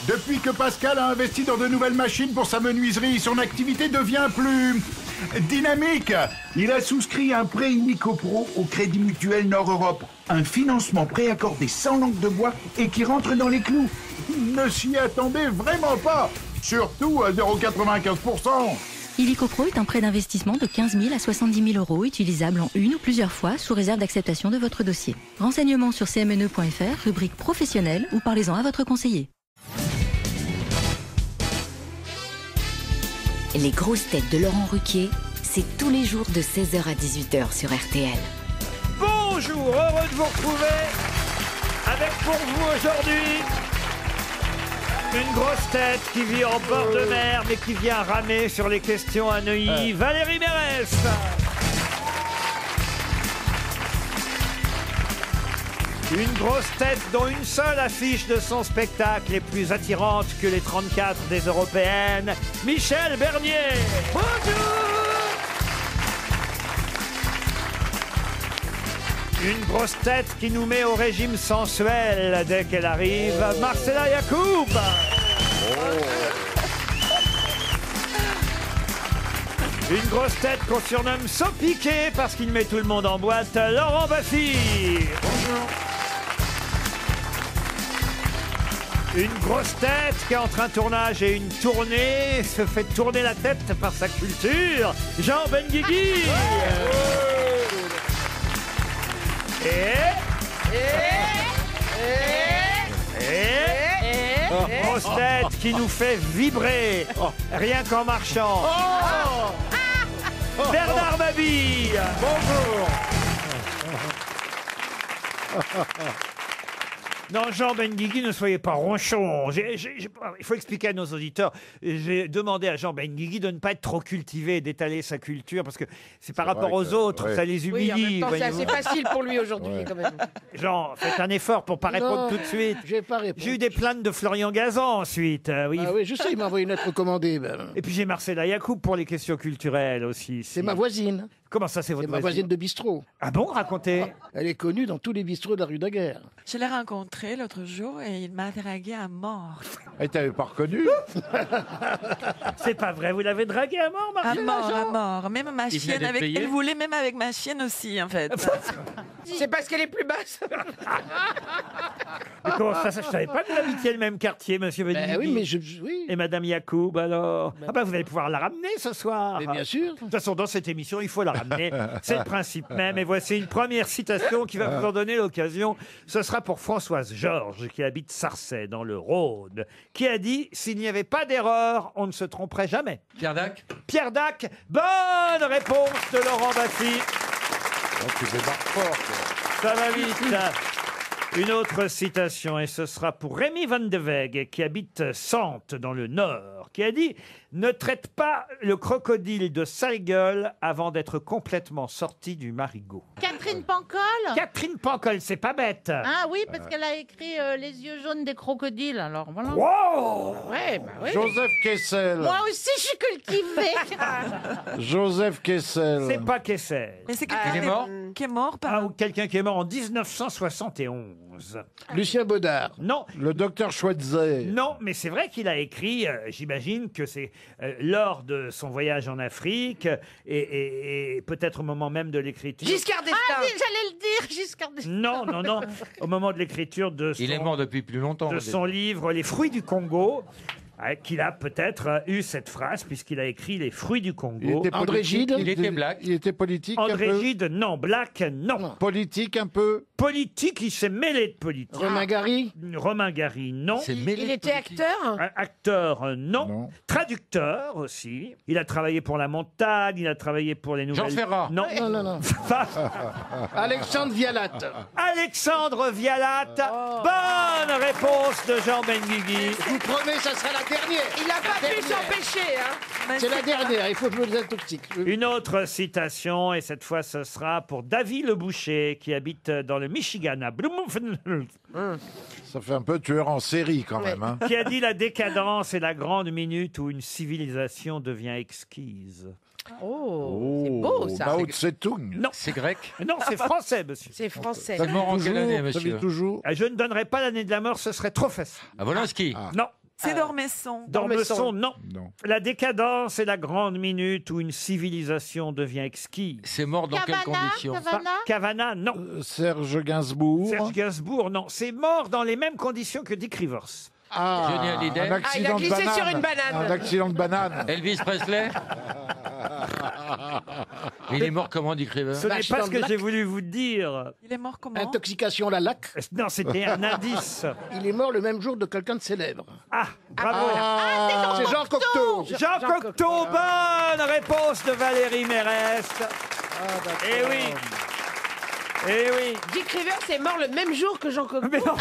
Depuis que Pascal a investi dans de nouvelles machines pour sa menuiserie, son activité devient plus dynamique. Il a souscrit un prêt Illico Pro au Crédit Mutuel Nord-Europe. Un financement préaccordé sans langue de bois et qui rentre dans les clous. Ne s'y attendez vraiment pas. Surtout à 0,95%. Illico Pro est un prêt d'investissement de 15 000 à 70 000 euros, utilisable en une ou plusieurs fois, sous réserve d'acceptation de votre dossier. Renseignements sur cmne.fr, rubrique professionnelle, ou parlez-en à votre conseiller. Les grosses têtes de Laurent Ruquier, c'est tous les jours de 16h à 18h sur RTL. Bonjour, heureux de vous retrouver avec pour vous aujourd'hui une grosse tête qui vit en bord de mer mais qui vient ramer sur les questions à Neuilly, Valérie Mérès. Une grosse tête dont une seule affiche de son spectacle est plus attirante que les 34 des européennes, Michel Bernier. Bonjour. Une grosse tête qui nous met au régime sensuel dès qu'elle arrive, Marcella Yacoub. Une grosse tête qu'on surnomme Sopiqué parce qu'il met tout le monde en boîte, Laurent Baffy. Bonjour. Une grosse tête qui, entre un tournage et une tournée, se fait tourner la tête par sa culture, Jean Benguigui. Grosse tête qui nous fait vibrer, rien qu'en marchant. Bernard Mabille. Bonjour. Non, Jean Benguigui, ne soyez pas ronchon. Il faut expliquer à nos auditeurs. J'ai demandé à Jean Benguigui de ne pas être trop cultivé, d'étaler sa culture, parce que c'est par rapport aux autres, ça les humilie. Oui, en même temps, c'est assez facile pour lui aujourd'hui, quand même. Jean, faites un effort pour pas répondre tout de suite. J'ai pas répondu. J'ai eu des plaintes de Florian Gazan ensuite. Oui. Ah oui, je sais, il m'a envoyé une lettre recommandée. Et puis j'ai Marcella Yacoub pour les questions culturelles aussi. C'est ma voisine. Comment ça, c'est votre ma voisine de bistrot. Ah bon, racontez. Elle est connue dans tous les bistrots de la rue Daguerre. Je l'ai rencontré l'autre jour et il m'a dragué à mort. Et t'avais pas reconnu? C'est pas vrai, vous l'avez dragué à mort, À Marcella? mort, à mort. Même ma chienne, elle voulait même avec ma chienne aussi, en fait. C'est parce qu'elle est plus basse. Mais comment ça, je savais pas que vous habitiez le même quartier, monsieur Benguigui. Oui, mais oui. Et madame Yacoub, alors? Ah bah vous allez pouvoir la ramener ce soir. Mais bien sûr. De toute façon, dans cette émission, il faut la ramener. C'est le principe même. Et voici une première citation qui va vous en donner l'occasion. Ce sera pour Françoise Georges, qui habite Sarcey, dans le Rhône, qui a dit « S'il n'y avait pas d'erreur, on ne se tromperait jamais ». Pierre Dac. Pierre Dac, bonne réponse de Laurent Baffy. Tu débarques fort, quoi. Ça va vite. Une autre citation, et ce sera pour Rémi Van de Weg, qui habite Sante, dans le Nord, qui a dit « Ne traite pas le crocodile de sale gueule avant d'être complètement sorti du marigot. » Catherine Pancol. Catherine Pancol, c'est pas bête. Ah oui, parce qu'elle a écrit Les yeux jaunes des crocodiles, alors voilà. Wow. Ouais, bah oui. Joseph Kessel. Moi aussi, je suis cultivée. Joseph Kessel. C'est pas Kessel. Mais c'est quelqu'un Il est mort qui est mort par... Ah, ou quelqu'un qui est mort en 1971. Lucien Baudard. Non. Le docteur Schweitzer. Non, mais c'est vrai qu'il a écrit, j'imagine que c'est lors de son voyage en Afrique et peut-être au moment même de l'écriture. Giscard d'Estaing. Ah oui, j'allais le dire, Giscard d'Estaing. Non, au moment de l'écriture de Il est mort depuis plus longtemps. son livre Les fruits du Congo. Qu'il a peut-être eu cette phrase, puisqu'il a écrit Les fruits du Congo. André Gide. Il était black. Il était politique un André peu. Gide, non. Black, non. Politique un peu. Politique, il s'est mêlé de politique. Romain Gary. Romain Gary, non. Il était acteur. Acteur, non. Non. Traducteur aussi. Il a travaillé pour La Montagne, il a travaillé pour les Nouvelles... Jean Ferrat. Non. Non. Alexandre Vialat. Alexandre Vialat. Bonne réponse de Jean Benguigui. Je vous promets, ça sera la dernière. Il n'a pas pu s'empêcher, hein. C'est la dernière, il faut que je me intoxique. Une autre citation, et cette fois ce sera pour David Le Boucher, qui habite dans le Michigan, à Bloomfield, Ça fait un peu tueur en série quand même. Hein. qui a dit « La décadence est la grande minute où une civilisation devient exquise Oh, c'est beau, ça. Mao Tse-tung. » Non, C'est grec. non, c'est français, monsieur. C'est français. C'est mort en quelle année, Ça monsieur vit toujours. Je ne donnerai pas l'année de la mort, ce serait trop facile. À Volinsky. Non, C'est Dormesson. Dormesson, non. Non. La décadence est la grande minute où une civilisation devient exquise. C'est mort dans quelles conditions? Cavana, non. Serge Gainsbourg. Serge Gainsbourg, non. C'est mort dans les mêmes conditions que Dick Rivers. Johnny Hallyday. Un accident il a glissé de banane. sur une banane. Un accident de banane. Elvis Presley. Il est mort comment, Dick Rivers? Ce n'est pas ce que j'ai voulu vous dire. Il est mort comment? Intoxication la laque. Non, c'était un indice. Il est mort le même jour de quelqu'un de célèbre. Ah, bravo. C'est Jean Cocteau. Jean Cocteau, bonne réponse de Valérie Mérès. Eh oui. Eh oui. Dick Rivers est mort le même jour que Jean Cocteau. Mais non.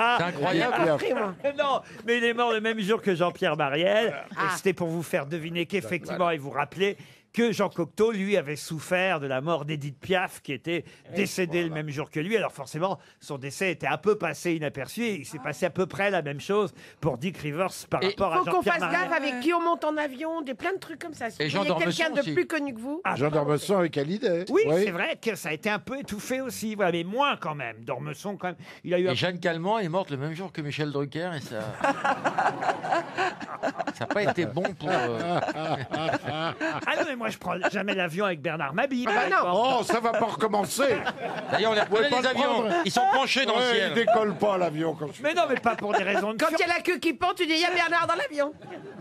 C'est incroyable. Non, mais il est mort le même jour que Jean-Pierre Mariel. Et c'était pour vous faire deviner qu'effectivement, et vous rappeler que Jean Cocteau, lui, avait souffert de la mort d'Édith Piaf, qui était décédée le même jour que lui. Alors forcément, son décès était un peu passé inaperçu. Et il s'est passé à peu près la même chose pour Dick Rivers par rapport à Il faut qu'on Jean-Pierre fasse Mariel. gaffe avec qui on monte en avion, plein de trucs comme ça. Si Et vous Jean voyez quelqu'un Dormesson de aussi. plus connu que vous. Jean Dormesson avec Hallyday. Oui, c'est vrai que ça a été un peu étouffé aussi. Voilà, mais moins quand même. Dormesson, quand même. Il a eu Et Jeanne Calment est morte le même jour que Michel Drucker et ça. Ça n'a pas été bon pour. Ah non, mais moi, je prends jamais l'avion avec Bernard Mabille. par exemple. Oh, ça va pas recommencer. D'ailleurs, on les pouvez reconnaît pas les le avions. prendre. Ils sont penchés dans le Ouais, ciel. il décolle pas l'avion quand je... Mais non, mais pas pour des raisons de Quand il y a la queue qui pend, tu dis il y a Bernard dans l'avion.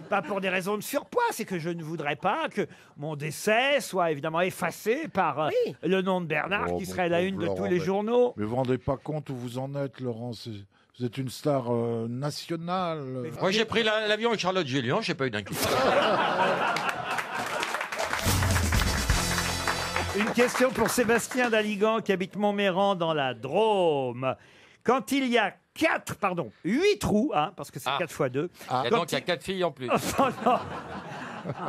Pas pour des raisons de surpoids, c'est que je ne voudrais pas que mon décès soit évidemment effacé par le nom de Bernard Oh, qui mon serait à la pauvre une de Laurent, tous les mais- journaux. Mais vous vous rendez pas compte où vous en êtes, Laurent. Vous êtes une star nationale. Moi, j'ai pris l'avion avec Charlotte Gélian, j'ai pas eu d'inquiétude. Une question pour Sébastien Daligan qui habite Montméran dans la Drôme. Quand il y a 8 trous, hein, parce que c'est 4 fois 2. Et donc, il y a 4 filles en plus.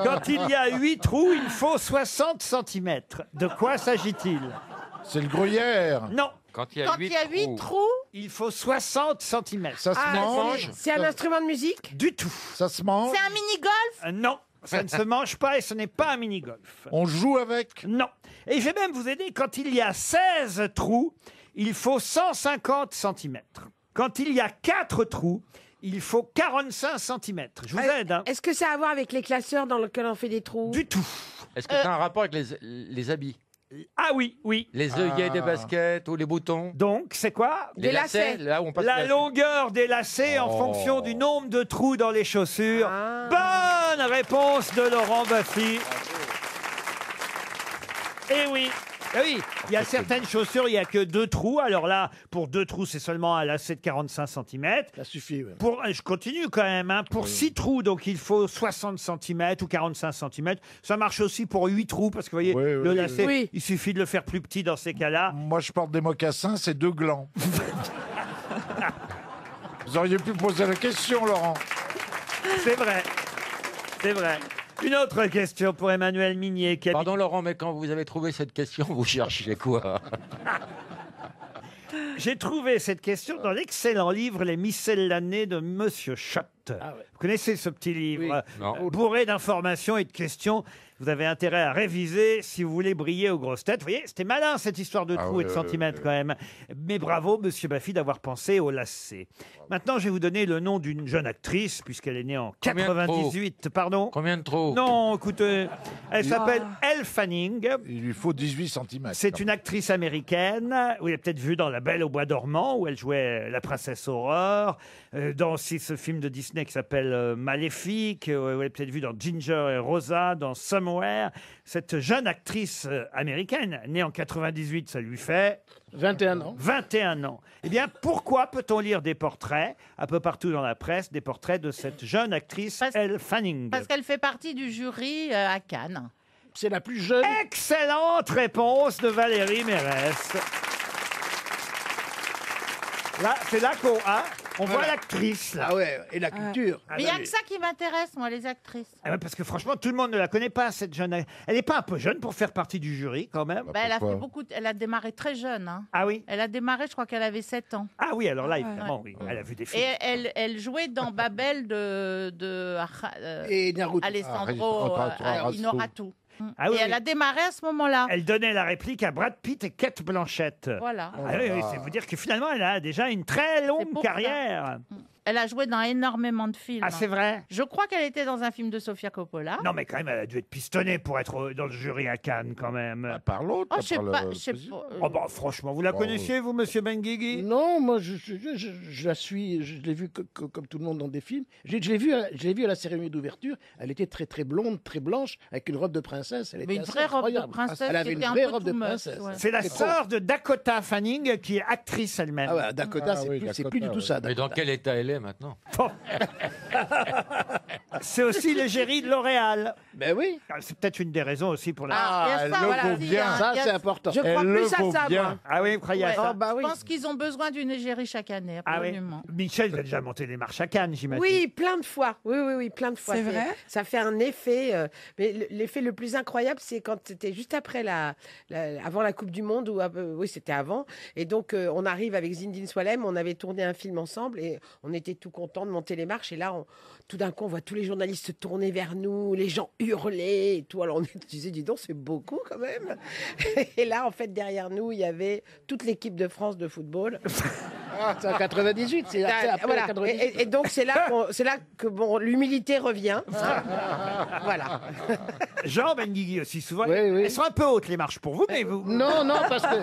Quand il y a 8 trous, il faut 60 cm. De quoi s'agit-il? C'est le gruyère. Non. Quand il y a Quand il y a 8 trous, Il faut 60 cm. Ça se mange. c'est un instrument de musique. Du tout. Ça se mange. C'est un mini-golf. Non. Ça ne se mange pas et ce n'est pas un mini-golf. On joue avec. Non. Et je vais même vous aider. Quand il y a 16 trous, il faut 150 cm. Quand il y a 4 trous, il faut 45 cm. Je vous aide. Hein. Est-ce que ça a à voir avec les classeurs dans lesquels on fait des trous? Du tout. Est-ce que ça a un rapport avec les habits? Ah oui, oui. Les œillets des baskets ou les boutons? Donc, c'est quoi? Des lacets. Là où on passe La les- longueur des lacets en fonction du nombre de trous dans les chaussures. Ah. Bonne réponse de Laurent Baffy. Eh oui. Eh oui, il y a certaines chaussures, il n'y a que 2 trous. Alors là, pour 2 trous, c'est seulement un lacet de 45 cm. Ça suffit. Ouais. Je continue quand même. Hein. Pour 6 trous, donc il faut 60 cm ou 45 cm. Ça marche aussi pour 8 trous, parce que vous voyez, Oui, oui, le oui, lacet, oui. il suffit de le faire plus petit dans ces cas-là. Moi, je porte des mocassins, c'est 2 glands. Vous auriez pu poser la question, Laurent. C'est vrai. C'est vrai. Une autre question pour Emmanuel Minier qui habite... Pardon Laurent, mais quand vous avez trouvé cette question, vous cherchez quoi? J'ai trouvé cette question dans l'excellent livre Les Miscellanées de Monsieur Schott. Vous connaissez ce petit livre Non. bourré d'informations et de questions. Vous avez intérêt à réviser si vous voulez briller aux grosses têtes. Vous voyez, c'était malin cette histoire de trous et de centimètres quand même. Mais bravo, Monsieur Baffy, d'avoir pensé au lacet. Maintenant, je vais vous donner le nom d'une jeune actrice, puisqu'elle est née en Combien de 98. Pardon? Combien de trop? Non, écoutez, elle s'appelle Elle Fanning. Il lui faut 18 cm. C'est une actrice américaine. Vous l'avez peut-être vue dans La Belle au Bois dormant, où elle jouait la princesse Aurore. Dans aussi ce film de Disney qui s'appelle Maléfique. Vous l'avez peut-être vue dans Ginger et Rosa, dans Somewhere. Cette jeune actrice américaine, née en 98, ça lui fait... 21 ans. 21 ans. Eh bien, pourquoi peut-on lire des portraits, un peu partout dans la presse, des portraits de cette jeune actrice, Elle Fanning? Parce qu'elle fait partie du jury à Cannes. C'est la plus jeune. Excellente réponse de Valérie Mérès. Là, c'est là qu'on on voit l'actrice. Là. Ah ouais, et la culture. Mais il n'y a que ça qui m'intéresse, moi, les actrices. Ah ouais, parce que franchement, tout le monde ne la connaît pas, cette jeune. Elle n'est pas un peu jeune pour faire partie du jury, quand même? Bah, elle a fait beaucoup. Elle a démarré très jeune. Hein. Ah oui? Elle a démarré, je crois qu'elle avait 7 ans. Ah oui, alors là, évidemment, oui. Elle a vu des films. Et elle jouait dans Babel Et Naruto. Alessandro Inoratu. Ah Et oui, elle a démarré à ce moment-là. Elle donnait la réplique à Brad Pitt et Kate Blanchett. Voilà. Ah oui, c'est vous dire que finalement, elle a déjà une très longue pour carrière. Elle a joué dans énormément de films. Ah, c'est vrai? Je crois qu'elle était dans un film de Sofia Coppola. Non, mais quand même, elle a dû être pistonnée pour être dans le jury à Cannes, quand même. Par l'autre, Oh, je sais par le pas, je sais président. pas. Oh, bah, franchement, vous la connaissiez, vous, monsieur Benguigui? Non, moi, je la suis, je l'ai vue comme tout le monde dans des films. Je l'ai vue à la cérémonie d'ouverture. Elle était très, très blonde, très blanche, avec une robe de princesse. Elle Mais était une assez vraie robe de incroyable. princesse Elle avait qui une était un vraie peu robe de too much, princesse. ouais. C'est la sœur de Dakota Fanning, qui est actrice elle-même. Ah ouais, Dakota, c'est plus du tout ça. Mais dans Dakota. quel état elle est maintenant? C'est aussi l'égérie de L'Oréal. Ben oui. Ah, c'est peut-être une des raisons aussi pour la... Ah, il y a elle ça, le voilà, vaut si, bien. Ça, il y a- c'est important. Je crois Elle plus le à vaut ça, bien. moi. Ah oui, vous croyez à Ouais. ça? Oh, bah oui. Je pense qu'ils ont besoin d'une égérie chaque année, Ah oui. absolument. Michel, vous a déjà monté les marches à Cannes, j'imagine. Oui, plein de fois. Oui, plein de fois. C'est vrai? Ça fait un effet. Mais l'effet le plus incroyable, c'est quand c'était juste après avant la Coupe du Monde, ou oui, c'était avant. Et donc, on arrive avec Zinedine Swalem. On avait tourné un film ensemble et on était tout contents de monter les marches. Et là, tout d'un coup, on voit tous les journalistes se tourner vers nous, les gens hurler et tout. Alors, on disait, dis donc, c'est beaucoup quand même. Et là, en fait, derrière nous, il y avait toute l'équipe de France de football. C'est en 98, c'est après Voilà. 98. Et donc, c'est là que bon, l'humilité revient. Voilà. Jean Benguigui aussi, souvent. Oui, oui. Elles sont un peu hautes, les marches, pour vous, mais vous... Non, parce que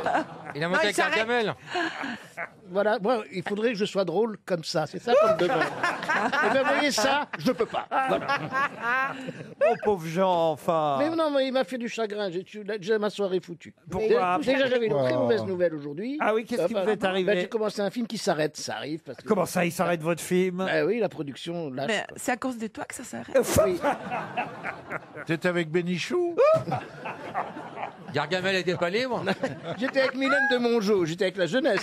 Il a monté il avec s'arrête. Gargamel. voilà, moi, il faudrait que je sois drôle comme ça. C'est ça qu'on me demande. Et bien, vous voyez ça, je peux pas. Voilà. Oh, pauvre Jean, enfin. Mais non, mais il m'a fait du chagrin. J'ai déjà ma soirée foutue. Pourquoi? Déjà, j'avais une très Pourquoi mauvaise nouvelle aujourd'hui. Ah oui, qu'est-ce qui vous est arrivé? J'ai commencé un film qui s'arrête. Ça arrive parce que. Comment ça, il s'arrête votre film? Bah oui, la production lâche. Mais c'est à cause de toi que ça s'arrête. Oui. T'étais avec Bénichou? Gargamel était pas libre. J'étais avec Mylène de Mongeau. J'étais avec la jeunesse.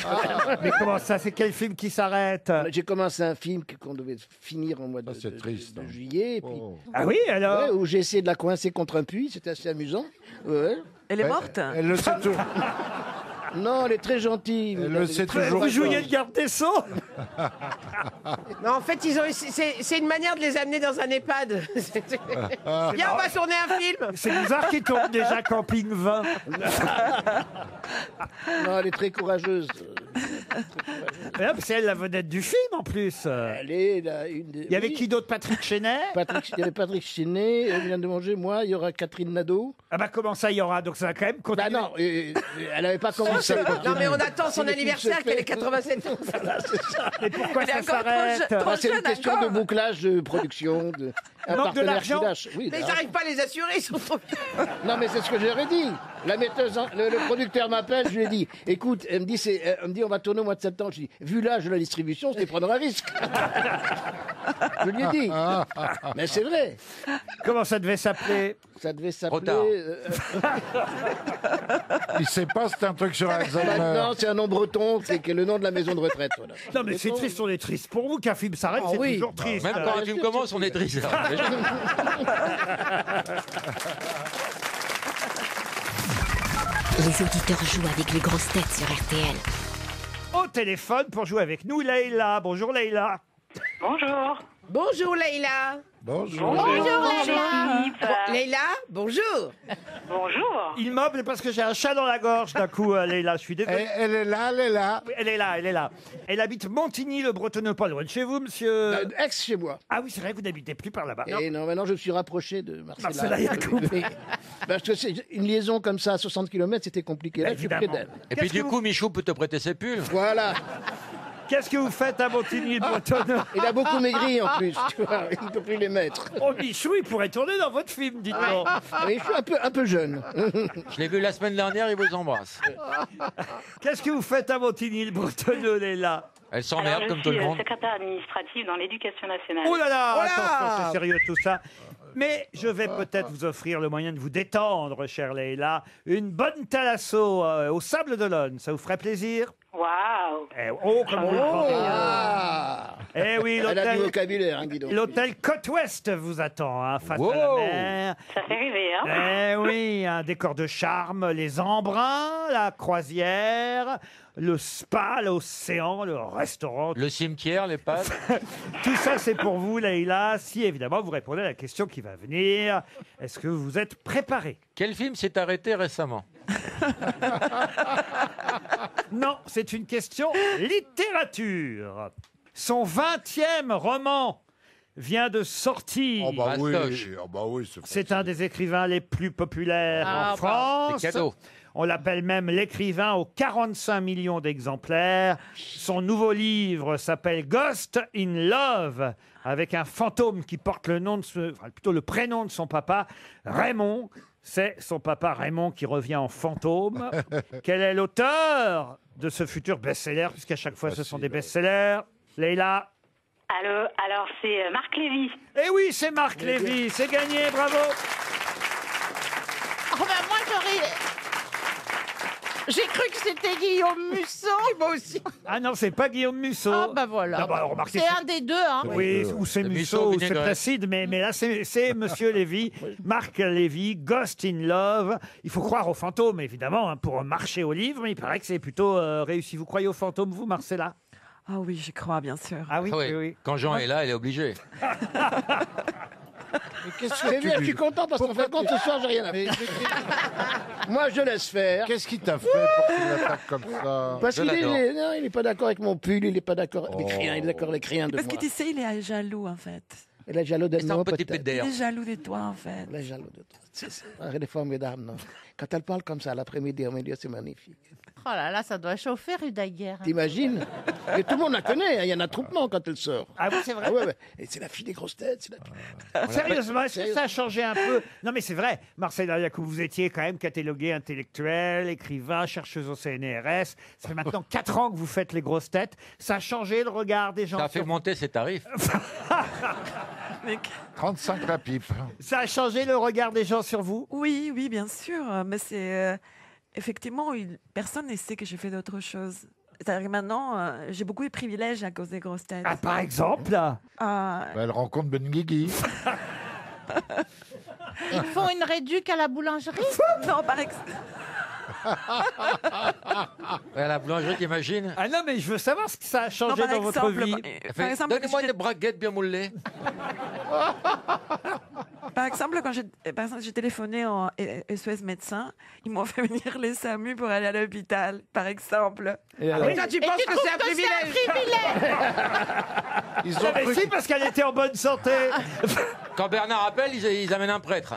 Mais comment ça, c'est quel film qui s'arrête? J'ai commencé un film qu'on devait finir en mois de, c'est triste, de hein. juillet. Et puis, Oh. Ah oui, alors? ouais, où j'ai essayé de la coincer contre un puits. C'était assez amusant. Ouais. Elle est morte? Elle le sait tout. Non, elle est très gentille. Elle le sait toujours. Vous jouiez le garde des Sceaux? Non, en fait, c'est une manière de les amener dans un EHPAD. Viens, on va tourner un film. C'est bizarre qu'il tourne déjà Camping 20. Non, elle est très courageuse. Mais là, c'est elle la vedette du film en plus. Elle est une des... Il y avait oui. qui d'autre? Patrick Chenet? Il y avait Patrick Chenet, elle vient de manger, moi, il y aura Catherine Nadeau. Ah bah comment ça il y aura? Donc ça va quand même continuer. Bah non, elle n'avait pas commencé. Non, mais on attend son Si les anniversaire, films se qu'elle ait fait- 87 ans. Et pourquoi Elle est ça encore trop s'arrête? jeune. Bah, c'est une jeune question encore. de bouclage de production, un Manque de partenaire l'argent qui lâche. Oui, Mais ils d'argent. n'arrivent pas à les assurer, ils sont trop vieux. Non, mais c'est ce que j'aurais dit. La metteuse, le producteur m'appelle, je lui ai dit, écoute, elle me dit, on va tourner au mois de septembre. Je dis, vu l'âge de la distribution, c'est prendre un risque. Je lui ai dit. Mais c'est vrai. Comment ça devait s'appeler? Ça devait Trop tard. s'appeler. Il sait pas, c'est un truc sur Alzheimer. Maintenant, c'est un nom breton, c'est que le nom de la maison de retraite. Voilà. Non mais c'est triste, on est triste pour vous qu'un film s'arrête, Ah c'est oui. toujours triste. Même quand un film commence, on est triste. Les auditeurs jouent avec les grosses têtes sur RTL. Au téléphone pour jouer avec nous, Leïla. Bonjour Leïla. Bonjour. Bonjour, Leïla. Bonjour. Leïla, bonjour. Bonjour. Il meuble parce que j'ai un chat dans la gorge d'un coup, Leïla. Je suis désolé. Elle est là, elle est là. Oui, elle est là, elle est là. Elle habite Montigny-le-Bretonneux, pas loin de chez vous, monsieur. Ex chez moi. Ah oui, c'est vrai que vous n'habitez plus par là-bas. Et non, maintenant je me suis rapproché de Marcella. Marcella Yacoub. Mais- Parce que c'est une liaison comme ça à 60 km, c'était compliqué. Là, je suis près Évidemment. d'elle. Et puis Qu'est-ce du que coup, Michou peut te prêter ses pulls. Voilà. Qu'est-ce que vous faites à Montigny-le-Bretonneux? Il a beaucoup maigri en plus. Tu vois, il ne peut plus les mettre. Oh, Michou, il pourrait tourner dans votre film, dites-donc. Mais je suis un peu jeune. Je l'ai vu la semaine dernière, il vous embrasse. Qu'est-ce que vous faites à Montigny-le-Bretonneux, Leïla? Elle s'emmerde comme tout le monde. secrétaire administrative dans l'éducation nationale. Oh là là, Oh là attention, c'est sérieux tout ça. Mais je vais peut-être vous offrir le moyen de vous détendre, chère Leïla. Une bonne thalasso au Sable d'Olonne. Ça vous ferait plaisir? Waouh. Oh, comme vous le sentez. Ah. Eh oui, Elle a du l'hôtel... vocabulaire, hein, dis donc. L'hôtel Côte-Ouest vous attend, hein, face à Wow. la mer. Ça fait rêver, hein? Eh oui, un décor de charme, les embruns, la croisière, le spa, l'océan, le restaurant. Le cimetière, les pâtes. Tout ça, c'est pour vous, Leïla, si évidemment vous répondez à la question qui va venir. Est-ce que vous êtes préparé? Quel film s'est arrêté récemment? Non, c'est une question littérature. Son 20e roman vient de sortir. Oh bah oui, C'est un des écrivains les plus populaires en France. C'est cadeau. On l'appelle même l'écrivain aux 45 millions d'exemplaires. Son nouveau livre s'appelle Ghost in Love, avec un fantôme qui porte le nom de plutôt le prénom de son papa, Raymond. C'est son papa Raymond qui revient en fantôme. Quel est l'auteur de ce futur best-seller, puisqu'à chaque fois ce sont des best-sellers? Leïla? Alors c'est Marc Lévy. Eh oui, c'est Marc Lévy, c'est gagné, bravo. Oh ben moi j'ai cru que c'était Guillaume Musso. Moi aussi. Ah non, c'est pas Guillaume Musso. Ah bah voilà. Non, bah, remarquez, c'est un des deux. Hein. Oui, ou c'est Musso, ou c'est Placide, mais là c'est Monsieur Lévy, Marc Lévy, Ghost in Love. Il faut croire aux fantômes, évidemment, hein, pour marcher au livre, mais il paraît que c'est plutôt réussi. Vous croyez aux fantômes, vous, Marcella? Ah oui, j'y crois, bien sûr. Ah oui, oui. Quand Jean est là, elle est obligée. C'est bien, je suis content parce qu'en fait, ce soir, j'ai rien à faire. Moi, je laisse faire. Qu'est-ce qui t'a fait pour qu'il attaque comme ça? Parce qu'il est pas d'accord avec mon pull, il est pas d'accord avec rien, il est d'accord avec rien de moi. Parce que tu sais, il est jaloux, en fait. Il est jaloux de moi, petit peut-être. d'air. Il est jaloux de toi, en fait. Il est jaloux de toi. Elle est formidable, non? Quand elle parle comme ça l'après-midi, au milieu, c'est magnifique. Oh là là, ça doit chauffer, rue Daguerre. T'imagines? Et tout le monde la connaît, il y a un attroupement quand elle sort. Ah oui, c'est vrai. Ah ouais. Et c'est la fille des grosses têtes. Sérieusement, est-ce que ça a changé un peu? Non, mais c'est vrai, Marcella Yacoub, vous étiez quand même catalogué intellectuel, écrivain, chercheuse au CNRS. Ça fait maintenant 4 ans que vous faites les grosses têtes. Ça a changé le regard des gens? Ça a fait monter ses tarifs. 35 la pipe. Ça a changé le regard des gens sur vous? Oui, oui, bien sûr. Mais c'est... effectivement, personne ne sait que j'ai fait d'autres choses. C'est-à-dire que maintenant, j'ai beaucoup de privilèges à cause des grosses têtes. Ah, par exemple? Elle rencontre Ben Guigui. Ils font une réduc à la boulangerie? Non, par exemple. La boulangerie, t'imagines? Ah non, mais je veux savoir ce que ça a changé dans votre vie. Donnez-moi une braguette bien moulée. Par exemple, quand j'ai téléphoné en SOS médecin, ils m'ont fait venir les SAMU pour aller à l'hôpital, par exemple. Et toi, tu penses que c'est un privilège? Ils ont Mais cru si, parce qu'elle était en bonne santé. Quand Bernard appelle, ils amènent un prêtre.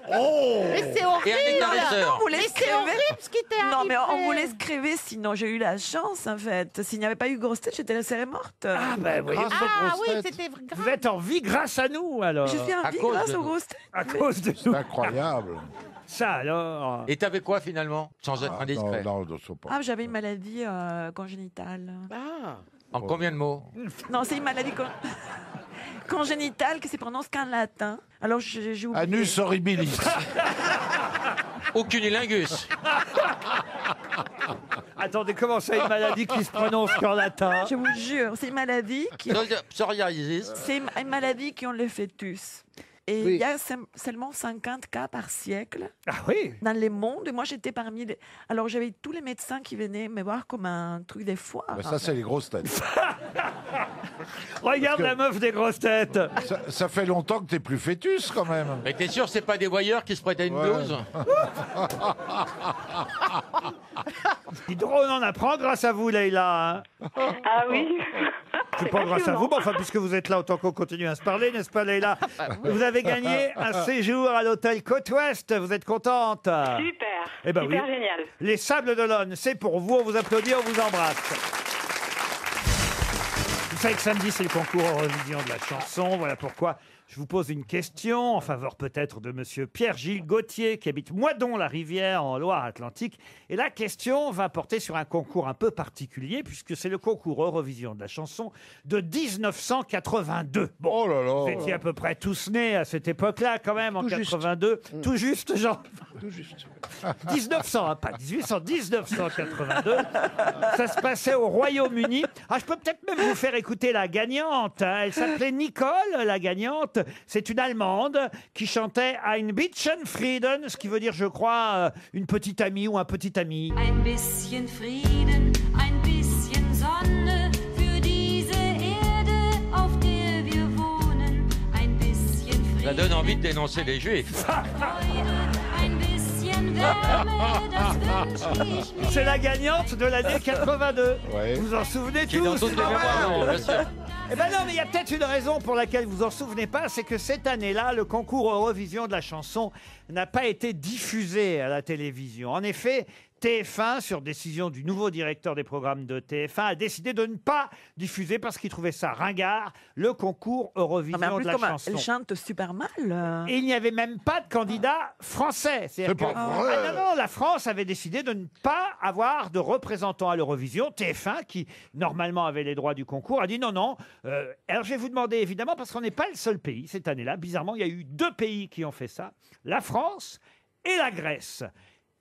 Mais c'est horrible! Et un écarisseur. Mais c'est horrible ce qui t'est arrivé! Non, mais on voulait se crever, sinon j'ai eu la chance, en fait. S'il n'y avait pas eu grosse tête, j'étais laissée morte. Ah, ben oui. Ah oui, c'était grave! Vous êtes en vie grâce à nous, alors. Je suis en vie grâce aux grosses têtes. À cause de C'est nous. incroyable. Ça, alors. Et t'avais quoi finalement? Sans être indiscret. Non, ne sois pas. Ah, j'avais une maladie congénitale. En combien de mots? Non, c'est une maladie congénitale qui se prononce qu'en latin. Alors j'ai oublié. Anus horribilis. Ocunilingus. Attendez, comment ça, une maladie qui se prononce qu'en latin? Je vous jure, c'est une maladie qui... Psoriasis. C'est une maladie qui ont le fœtus. Et il y a seulement 50 cas par siècle Ah oui? dans le monde. Et moi, j'étais parmi les... Alors, j'avais tous les médecins qui venaient me voir comme un truc des foires. Ça, c'est les grosses têtes. Regarde la meuf des grosses têtes. Ça fait longtemps que t'es plus fœtus, quand même. Mais t'es sûr, c'est pas des voyeurs qui se prêtent à une dose? Dis donc, on en apprend grâce à vous, Leïla. Hein. Ah oui. C'est pas grâce à vous, mais enfin, puisque vous êtes là, autant qu'on continue à se parler, n'est-ce pas, Leïla? Vous avez gagné un séjour à l'hôtel Côte-Ouest. Vous êtes contente? Super. Eh ben Super oui. génial. Les Sables d'Olonne, c'est pour vous. On vous applaudit, on vous embrasse. Vous savez que samedi, c'est le concours Eurovision de la chanson. Voilà pourquoi je vous pose une question en faveur peut-être de monsieur Pierre-Gilles Gauthier qui habite Moidon-la-Rivière en Loire-Atlantique. Et la question va porter sur un concours un peu particulier puisque c'est le concours Eurovision de la chanson de 1982. Bon, Oh là là. vous étiez à peu près tous nés à cette époque-là quand même, en Tout juste. 82. Tout juste, Jean. Tout juste. 1900, hein, pas 1800, 1982. Ça se passait au Royaume-Uni. Ah, je peux peut-être même vous faire écouter la gagnante. Hein. Elle s'appelait Nicole, la gagnante. C'est une Allemande qui chantait Ein bisschen Frieden, ce qui veut dire, je crois, une petite amie ou un petit ami. Ein bisschen Frieden, ein bisschen Sonne für diese Erde, auf der wir wohnen. Ein bisschen Ça Frieden, donne envie de dénoncer les juifs. ein bisschen C'est la gagnante de l'année 82. Ouais. Vous en souvenez Qui est dans tous toutes les mémoires, bien sûr. Eh ben non, mais il y a peut-être une raison pour laquelle vous en souvenez pas, c'est que cette année-là, le concours Eurovision de la chanson n'a pas été diffusé à la télévision. En effet, TF1, sur décision du nouveau directeur des programmes de TF1, a décidé de ne pas diffuser parce qu'il trouvait ça ringard, le concours Eurovision Non, mais en plus, de la comme chanson. elle chante super mal. Et il n'y avait même pas de candidat français. C'est-à-dire C'est pas vrai. Ah non, la France avait décidé de ne pas avoir de représentant à l'Eurovision. TF1, qui normalement avait les droits du concours, a dit non. Alors je vais vous demander évidemment, parce qu'on n'est pas le seul pays cette année-là. Bizarrement, il y a eu 2 pays qui ont fait ça. La France et la Grèce.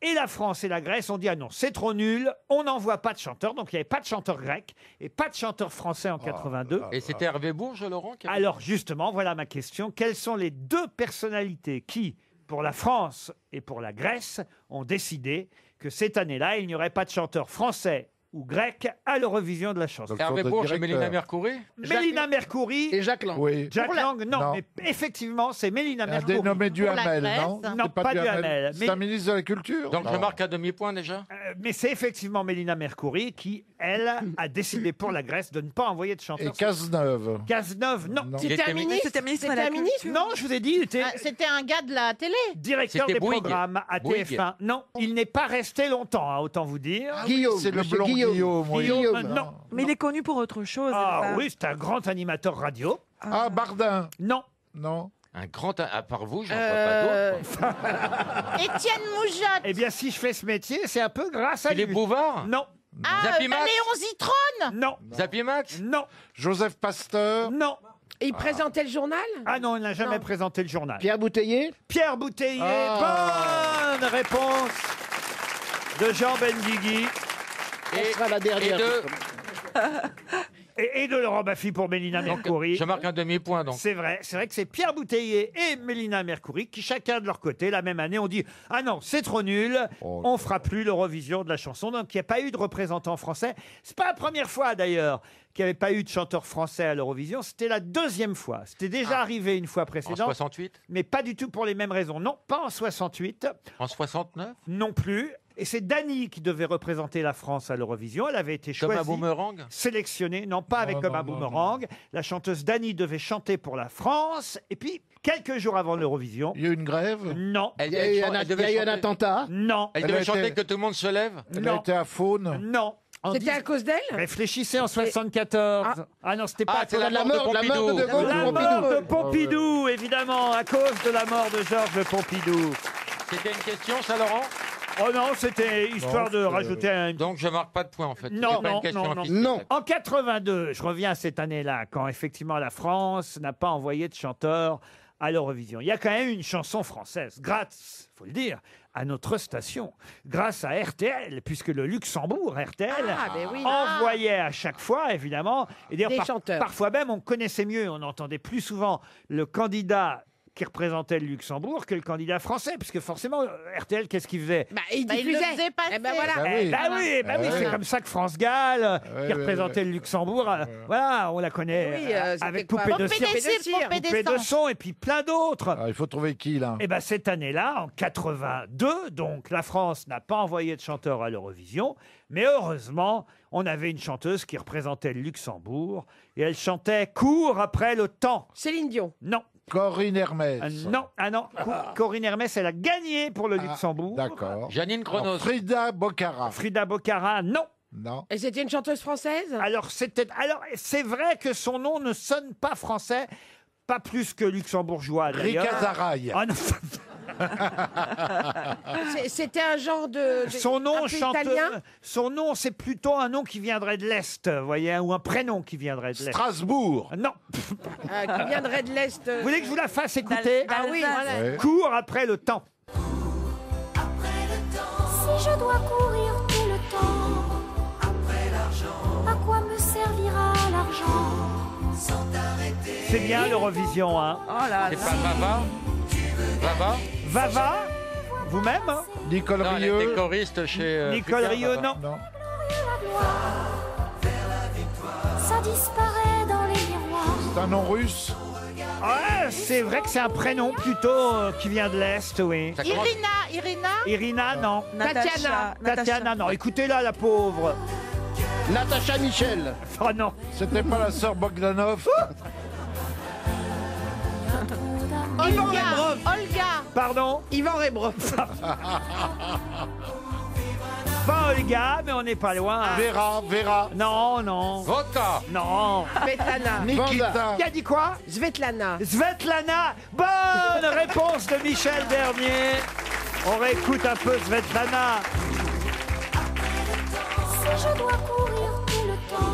Et la France et la Grèce ont dit ah non, c'est trop nul, on n'envoie pas de chanteur. Donc il n'y avait pas de chanteur grec et pas de chanteur français en 82. Et c'était Hervé Bourges, Laurent qui avait- Alors justement, voilà ma question. Quelles sont les 2 personnalités qui, pour la France et pour la Grèce, ont décidé que cette année-là, il n'y aurait pas de chanteur français ou grec à l'Eurovision de la chanson? Hervé Bourges et Mélina Mercouri. Mélina Mercouri. Et Jacques Lang. Oui. Jacques Pour la- Lang, non, Non. mais effectivement, c'est Mélina Un Mercouri. dénommé Pour la Duhamel, Grèce. non? Non, C'est pas Duhamel, C'est mais- un ministre de la Culture. Donc je Non. marque un demi-point déjà. Mais c'est effectivement Mélina Mercouri qui, elle, a décidé pour la Grèce de ne pas envoyer de Et chanteur. Cazeneuve. Cazeneuve, non. Non. Il C'était était un ministre. C'était ministre de C'était la un ministre. Culture. Non, je vous ai dit, il était Ah, c'était un gars de la télé. directeur C'était des Bouygues. programmes à Bouygues. TF1. Non, il n'est pas resté longtemps, hein, autant vous dire. Guillaume. C'est le Monsieur blond Guillaume. oui. Guillaume. Non. Mais il est connu pour autre chose. Ah il est pas- oui, c'est un grand animateur radio. Ah, Bardin. Non. Non. Un grand, à part vous, j'en vois pas d'autres. Étienne Moujotte. Eh bien, si je fais ce métier, c'est un peu grâce à lui. Philippe Bouvard. Non. Ah, Zappy Max. Léon Zitrone. Non. Zappy Max. Non. Joseph Pasteur. Non. Et il présentait le journal. Ah non, il n'a jamais Non. présenté le journal. Pierre Bouteiller. Pierre Bouteiller, Ah. bonne réponse de Jean Benguigui Ce sera la dernière. et de Laurent Baffy pour Mélina Mercouri. Je marque un demi-point donc. C'est vrai que c'est Pierre Bouteiller et Mélina Mercouri qui, chacun de leur côté, la même année, ont dit « Ah non, c'est trop nul, Oh. on fera plus l'Eurovision de la chanson. » Donc, il n'y a pas eu de représentant français. C'est pas la première fois, d'ailleurs, qu'il n'y avait pas eu de chanteur français à l'Eurovision. C'était la 2e fois. C'était déjà arrivé une fois En précédente, 68. mais pas du tout pour les mêmes raisons. Non, pas en 68, En 69. non plus. Et c'est Dany qui devait représenter la France à l'Eurovision. Elle avait été Comme choisie. un boomerang. Sélectionnée, non pas avec Non, comme non, un non, boomerang. La chanteuse Dany devait chanter pour la France. Et puis, quelques jours avant l'Eurovision, Il y a eu une grève. non, Il y a eu un attentat. non, Elle Elle devait a chanter été- que tout le monde se lève. Elle a non, été à Faune. non. En C'était à cause d'elle. Réfléchissez en 74. Ah non, c'était pas Ah, à c'est cause la mort de la mort de Pompidou. De Gaulle. la Pompidou. mort de Pompidou, évidemment, à cause de la mort de Georges Pompidou. C'était une question, ça, Laurent. Oh non, c'était histoire de c'est- rajouter un... Donc je marque pas de point en fait. Non, C'était pas non, une question non, non. officielle. Non. En 82, je reviens à cette année-là, quand effectivement la France n'a pas envoyé de chanteur à l'Eurovision. Il y a quand même une chanson française, grâce, faut le dire, à notre station, grâce à RTL, puisque le Luxembourg, RTL, Ah, ben oui. envoyait à chaque fois, évidemment, et d'ailleurs Des chanteurs. parfois même on connaissait mieux, on entendait plus souvent le candidat qui représentait le Luxembourg que le candidat français, puisque forcément, RTL, qu'est-ce qu'il faisait Bah, il Bah, il le diffusait. faisait passer. Eh ben voilà. Bah eh oui. bah oui, bah oui, Ouais. c'est comme ça que France Gall, Ouais, qui ouais, représentait le Luxembourg, voilà, on la connaît Oui, c'était avec quoi Poupée de Pompée cire, des cires, Pompée Poupée des de sangs. son, et puis plein d'autres. Ah, il faut trouver qui, là? Et ben cette année-là, en 82, donc la France n'a pas envoyé de chanteur à l'Eurovision, mais heureusement, on avait une chanteuse qui représentait le Luxembourg, et elle chantait Court après le temps. Céline Dion. Non. Corinne Hermès. Non, Corinne Hermès, elle a gagné pour le Luxembourg. D'accord. Janine Chronos. Alors, Frida Bocara. Frida Bocara, non. Non. Et c'était une chanteuse française. Alors c'est vrai que son nom ne sonne pas français, pas plus que luxembourgeois d'ailleurs. Rika Zaraï. Ah non. C'était un genre de. Son nom un peu italien. son nom c'est plutôt un nom qui viendrait de l'est, vous voyez, ou un prénom qui viendrait de l'est. Strasbourg. Non. Qui viendrait de l'Est. Vous voulez que je vous la fasse écouter Ah oui, voilà. Ouais. Cours après le temps. Si je dois courir tout le temps, après l'argent, à quoi me servira l'argent? Sans t'arrêter. C'est bien l'Eurovision, hein. Oh là C'est là. pas Vava. Vava. Vava, vous-même Nicole Non, elle était Rieu. choriste chez. Nicole Flipper, Rieu, Vava. non. Non. La gloire, ça disparaît dans les miroirs. C'est un nom russe. Ouais, c'est vrai que c'est un prénom plutôt qui vient de l'Est, oui. Irina. Irina, non. Tatiana. Tatiana, non. Écoutez-la, la pauvre. Natacha Michel. Oh non. C'était pas la sœur Bogdanov? Olga. Pardon? Ivan Rebrov. Pas Olga, mais on n'est pas loin. Vera. Non. Vodka. Non. Svetlana. Nikita. Qui a dit quoi? Svetlana. Svetlana. Bonne réponse de Michel Bernier. On réécoute un peu Svetlana. Si je dois courir tout le temps.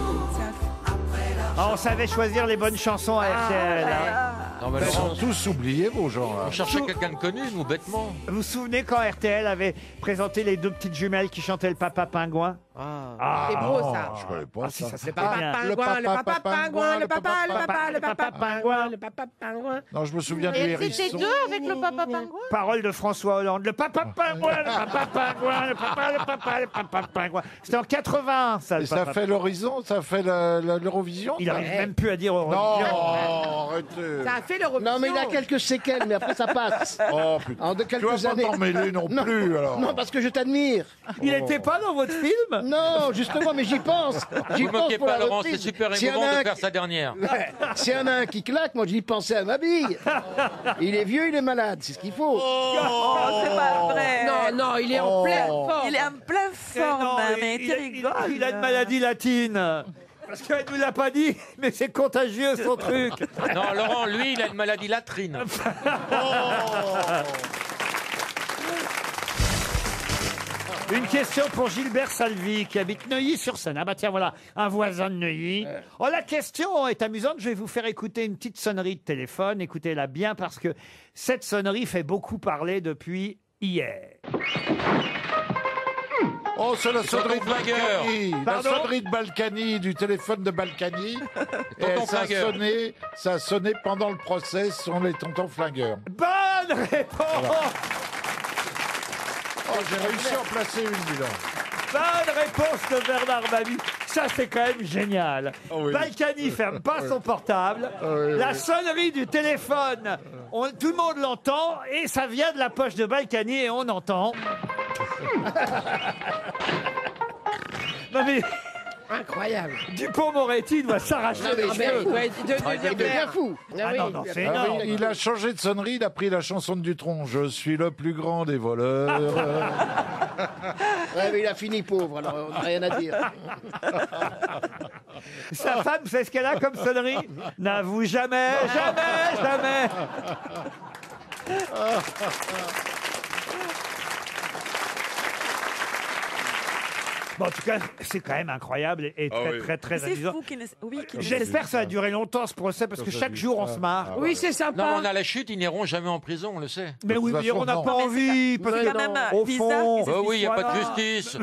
Ah, on savait choisir les bonnes chansons à RTL. hein. Non, mais Ils Laurent, sont tous oubliés, vos gens, là. on cherchait quelqu'un de connu, nous, bêtement. Vous vous souvenez quand RTL avait présenté les deux petites jumelles qui chantaient le Papa Pingouin? C'est beau, ça. Je connais pas ça. c'est Papa bien. pingouin, le papa pingouin, le papa pingouin, le papa pingouin. Non, je me souviens du Et hérisson. c'était deux avec le papa pingouin. Parole de François Hollande. Le Papa Pingouin, le Papa Pingouin, le Papa Pingouin. C'était en 80, ça. Et ça fait l'horizon, ça fait l'Eurovision. Il ça n'arrive même plus à dire Non, Eurovision. arrêtez. Ça a fait l'Eurovision. Non, mais il a quelques séquelles, mais après ça passe. Oh putain. En de Tu vas quelques pas années. t'en mêler non plus, alors. Non, parce que je t'admire. Il n'était pas dans votre film? Non, justement, mais j'y pense. J'y Vous ne pense moquez pour pas, la Laurent, c'est reprise. super S'il y en émouvant a de un faire qui- sa dernière. Ouais. S'il y en a un qui claque, moi je dis pensez à ma bille. Il est vieux, il est malade, c'est ce qu'il faut. Oh, c'est pas vrai. Non, il est en pleine forme. Il est en pleine forme, Non, mais tu rigoles. il a une maladie latine. Parce qu'elle ne nous l'a pas dit, mais c'est contagieux son truc. Non, Laurent, lui, il a une maladie latrine. Une question pour Gilbert Salvi qui habite Neuilly-sur-Seine. Ah bah tiens, voilà, un voisin de Neuilly. Oh, la question est amusante. Je vais vous faire écouter une petite sonnerie de téléphone. Écoutez-la bien parce que cette sonnerie fait beaucoup parler depuis hier. Oh, c'est la sonnerie de flingueur. Balkany. La Pardon sonnerie de Balkany, du téléphone de Balkany. Et Tonton flingueur. ça a sonné pendant le procès, ce sont les tontons flingueurs. Bonne réponse. Oh, j'ai réussi à en placer une, dis donc. Bonne réponse de Bernard Mabie. Ça, c'est quand même génial. Oh oui. Balkany ferme pas son portable. oui, La oui. sonnerie du téléphone, tout le monde l'entend et ça vient de la poche de Balkany et on entend. Non mais Incroyable. Dupond-Moretti doit s'arracher les cheveux. Il devient fou. Ah non, non, c'est Ah énorme. oui, il a changé de sonnerie, il a pris la chanson de Dutronc. Je suis le plus grand des voleurs. Ouais, mais il a fini pauvre, alors on n'a rien à dire. Sa femme, c'est ce qu'elle a comme sonnerie. N'avoue jamais, jamais, jamais. Bon, en tout cas, c'est quand même incroyable et très, très, très C'est amusant. fou qu'il ne... Oui, qu'il ne- J'espère que ça va durer longtemps ce procès parce que chaque jour on se marre. Oui, c'est Non, sympa. mais on a la chute, ils n'iront jamais en prison, on le sait. Mais oui, toute mais façon, on n'a non. pas envie. Mais Parce c'est que quand même au bizarre fond, qu'ils Oh oui, il n'y a pas de Voilà. justice.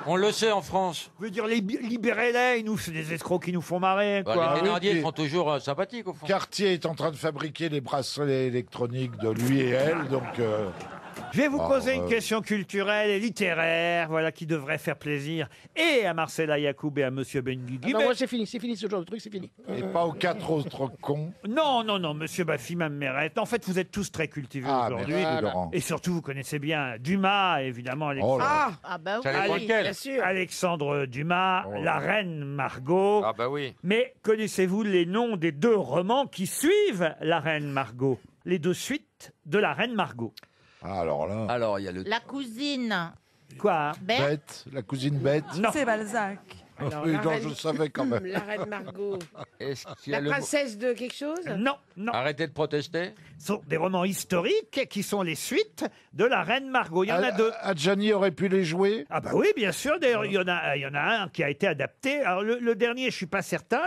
On le sait en France. je veux dire, libérez-les, ils nous, c'est des escrocs qui nous font marrer, Bah, quoi. les Thénardier oui, ils sont toujours sympathiques, au fond. Cartier est en train de fabriquer les bracelets électroniques de lui et elle, donc... Je vais vous poser une question culturelle et littéraire, voilà, qui devrait faire plaisir et à Marcella Yacoub et à Monsieur Benguigui. Non, mais- moi c'est fini ce genre de truc, c'est fini. Et pas aux quatre autres cons. Non, non, non, Monsieur Baffy, Mme Mérette. En fait, vous êtes tous très cultivés Ah, aujourd'hui. merci, Laurent. Et surtout, vous connaissez bien Dumas, évidemment, Oh là. Ah bah oui. Ça dépend lequel. Bien sûr. Alexandre Dumas, Oh là. la reine Margot. Ah bah oui. Mais connaissez-vous les noms des deux romans qui suivent la reine Margot? Les deux suites de la reine Margot. Ah, alors là... Alors, il y a le... La cousine. Quoi? Berthe. Bête, la cousine Bête. Non. C'est Balzac. Alors, Oui, la non, reine- je savais quand même. La reine Margot. Est-ce qu'il y a La le mot- princesse de quelque chose. Non, non. Arrêtez de protester. Ce sont des romans historiques qui sont les suites de la reine Margot. Il y en a deux. Adjani aurait pu les jouer. Ah bah oui, bien sûr. D'ailleurs, il y en a un qui a été adapté. Alors le dernier, je suis pas certain,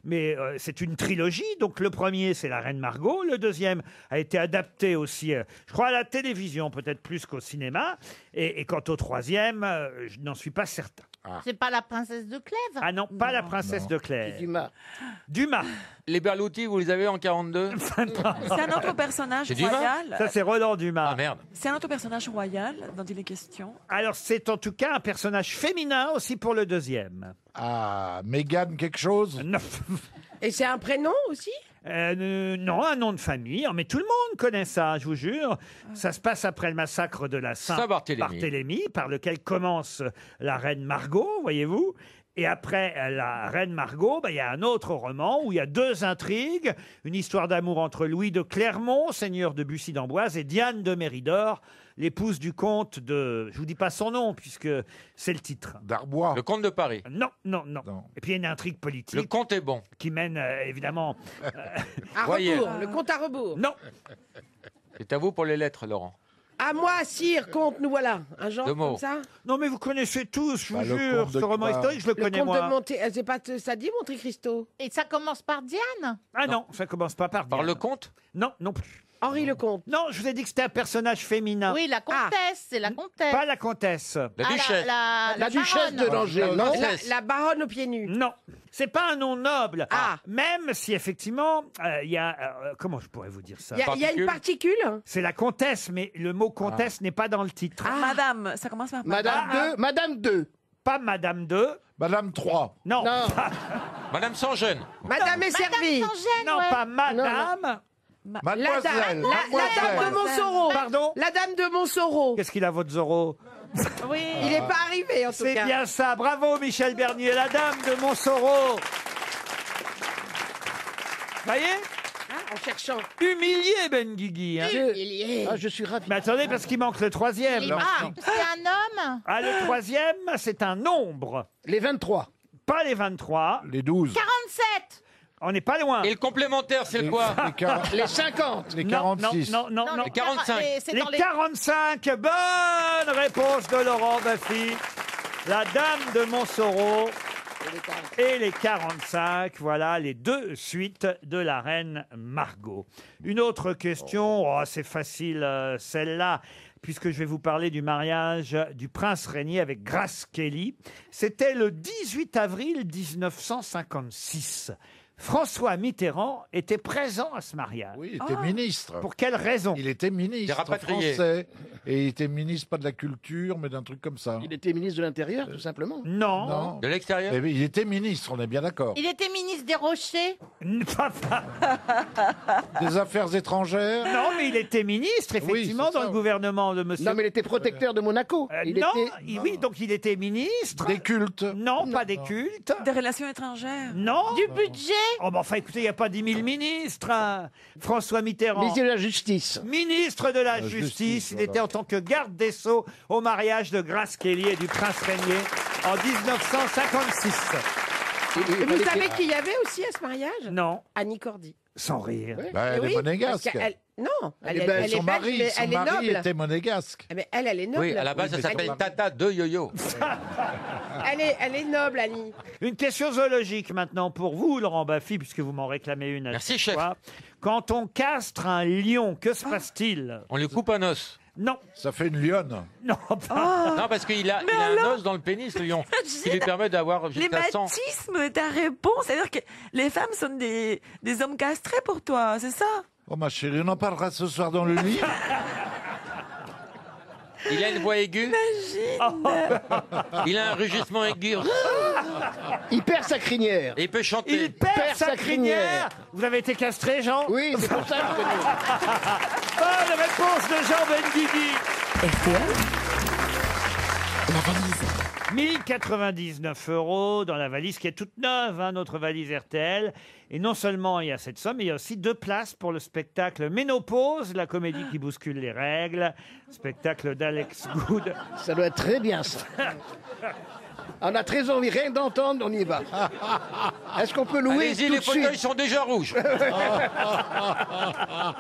mais c'est une trilogie. Donc le premier, c'est la Reine Margot. Le deuxième a été adapté aussi, je crois, à la télévision, peut-être plus qu'au cinéma. Et quant au troisième, je n'en suis pas certain. C'est pas la princesse de Clèves. Ah non, pas la princesse de Clèves. Dumas. Dumas. Les Berluti, vous les avez en 42? C'est un autre personnage C'est Dumas royal. Ça, c'est Roland Dumas. Ah merde. C'est un autre personnage royal dont il est question. Alors, c'est en tout cas un personnage féminin aussi pour le deuxième. Ah, Mégane quelque chose. Non. Et c'est un prénom aussi. Non, un nom de famille. Mais tout le monde connaît ça, je vous jure. Ça se passe après le massacre de la Saint-Barthélemy, par lequel commence la reine Margot, voyez-vous. Et après la reine Margot, il y a un autre roman où il y a deux intrigues. Une histoire d'amour entre Louis de Clermont, seigneur de Bussy d'Amboise, et Diane de Méridor, l'épouse du comte de... Je vous dis pas son nom, puisque c'est le titre. Darbois. Le comte de Paris. Non. Et puis il y a une intrigue politique. Le comte est bon. Qui mène, évidemment... À rebours, le compte à rebours. Non. C'est à vous pour les lettres, Laurent. À moi, sire, compte, nous voilà. Un genre Deux mots. comme ça. Non, mais vous connaissez tous, je vous Bah, le jure. comte de Ce roman quoi historique, je le connais, comte moi. de Monte... C'est pas ça dit, Monte Cristo. Et ça commence par Diane. Ah non, ça commence pas par Par Diane. le comte? Non, non plus. Henri le Comte. Non, je vous ai dit que c'était un personnage féminin. Oui, la comtesse, c'est la comtesse. Pas la comtesse. La duchesse. La duchesse de Langeais, non La baronne aux pieds nus. Non, c'est pas un nom noble. Ah. Même si effectivement, il y a... comment je pourrais vous dire ça? Il y a une particule. C'est la comtesse, mais le mot comtesse n'est pas dans le titre. Madame, ça commence par Madame 2. Pas Madame 2. Madame 3. Non. Non. Madame sans gêne. Madame est servie. Non, pas Madame. Mademoiselle. La dame de Montsoreau. Pardon? La dame de Montsoreau. Qu'est-ce qu'il a, votre Zorro? Oui. Il n'est pas arrivé, en tout C'est cas. bien ça. Bravo, Michel Bernier, la dame de Montsoreau. Voyez? En cherchant. Humilié, Ben Guigui. Hein. Je suis ravi. Mais attendez, parce qu'il manque le troisième. C'est un homme. Ah, le troisième, c'est un nombre. Les 23. Pas les 23. Les 12. 47. On n'est pas loin. Et le complémentaire, c'est quoi? Les 50. Les Non, 46. non. Les 45. Les 45. Bonne réponse de Laurent Baffy. La dame de Montsoreau. Et les 45, voilà les deux suites de la reine Margot. Une autre question, c'est facile celle-là, puisque je vais vous parler du mariage du prince Régnier avec Grace Kelly. C'était le 18 avril 1956. François Mitterrand était présent à ce mariage. Oui, il était ministre. Pour quelle raison? Il était ministre rapatrié. français. Et il était ministre pas de la culture, mais d'un truc comme ça. Il était ministre de l'Intérieur, tout simplement. Non. Non. De l'extérieur? Eh bien, il était ministre, on est bien d'accord. Il était ministre des Rochers. Des Affaires étrangères. Non, mais il était ministre, effectivement, c'est ça, dans le gouvernement de monsieur... Non, mais il était protecteur de Monaco. Oui, donc il était ministre. Des cultes. Non, pas des cultes. Des relations étrangères. Non. Du budget. Oh, bah, enfin, écoutez, il n'y a pas 10 000 ministres. Hein. François Mitterrand. Ministre de la Justice. Ministre de la Justice. Il était en tant que garde des Sceaux au mariage de Grace Kelly et du prince Régnier en 1956. Et vous savez qui y avait aussi à ce mariage? Non. Annie Cordy. Sans rire. Bah, elle est monégasque. Non, elle est son belge, mari, mais son elle est mari noble. était monégasque. Mais elle est noble. Oui, à la base, ça s'appelle Tata de Yo-Yo. Elle est noble, Annie. Une question zoologique maintenant pour vous, Laurent Baffy, puisque vous m'en réclamez une. Merci, chef. Quand on castre un lion, que se passe-t-il? On lui coupe un os. Non. Ça fait une lionne. Non, pas. Non, parce qu'il a, un os dans le pénis, le lion, qui lui permet d'avoir jusqu'à 100. L'ématisme de ta réponse, c'est-à-dire que les femmes sont des hommes castrés pour toi, c'est ça? Oh ma chérie, on en parlera ce soir dans le lit. Il a une voix aiguë. Il a un rugissement aigu. Il perd sa crinière. Et il peut chanter. Il perd sa crinière. Vous avez été castré, Jean? Oui, c'est pour ça que je connais. Bonne réponse de Jean Benguigui. RTL, la valise. 1099 € dans la valise qui est toute neuve, hein, notre valise RTL. Et non seulement il y a cette somme, mais il y a aussi 2 places pour le spectacle Ménopause, la comédie qui bouscule les règles. Spectacle d'Alex Good. Ça doit être très bien, ça. On a très envie, rien d'entendre, on y va. Est-ce qu'on peut louer Allez-y, tout les de fauteuils suite sont déjà rouges.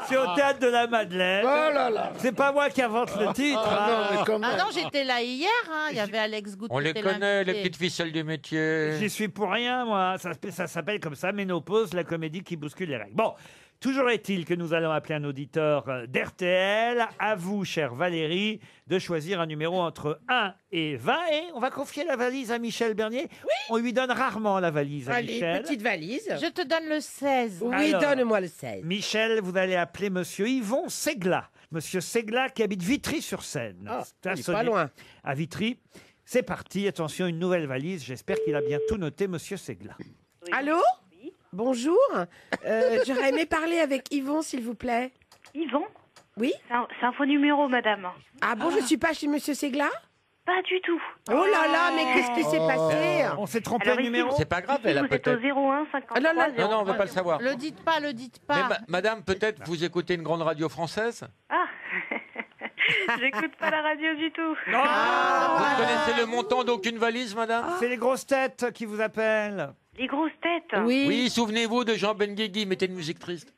C'est au Théâtre de la Madeleine. Oh là là. C'est pas moi qui invente le titre. Ah non, mais comment? Ah non, j'étais là hier. Hein. Il y avait Alex Good. On qui les était connaît, les l'invité. petites ficelles du métier. J'y suis pour rien, moi. Ça s'appelle comme ça, Ménopause, la comédie qui bouscule les règles. Bon, toujours est-il que nous allons appeler un auditeur d'RTL. À vous, chère Valérie, de choisir un numéro entre 1 et 20. Et on va confier la valise à Michel Bernier. Oui. On lui donne rarement la valise à Allez, Michel. petite valise. Je te donne le 16. Oui, Alors, donne-moi le 16. Michel, vous allez appeler Monsieur Yvon Segla. Monsieur Segla qui habite Vitry-sur-Seine. Ah, C'est à il est pas Saunier. loin. À Vitry. C'est parti. Attention, une nouvelle valise. J'espère qu'il a bien tout noté, Monsieur Segla. Allô? Bonjour. J'aurais aimé parler avec Yvon, s'il vous plaît. Yvon? Oui? C'est un faux numéro, madame. Ah bon, je suis pas chez Monsieur Segla? Pas du tout. Oh là là, mais qu'est-ce qui s'est passé? On s'est trompé Alors de ici, numéro. C'est pas grave, Ici, elle a vous êtes au peut-être... 01 53 non, Non, non, on veut pas le savoir. Le dites pas, le dites pas. Mais madame, peut-être vous écoutez une grande radio française? Ah j'écoute pas la radio du tout. Vous connaissez le montant d'aucune valise, madame? C'est les grosses têtes qui vous appellent. Les grosses têtes. Oui, souvenez-vous de Jean Benguigui, mettez une musique triste.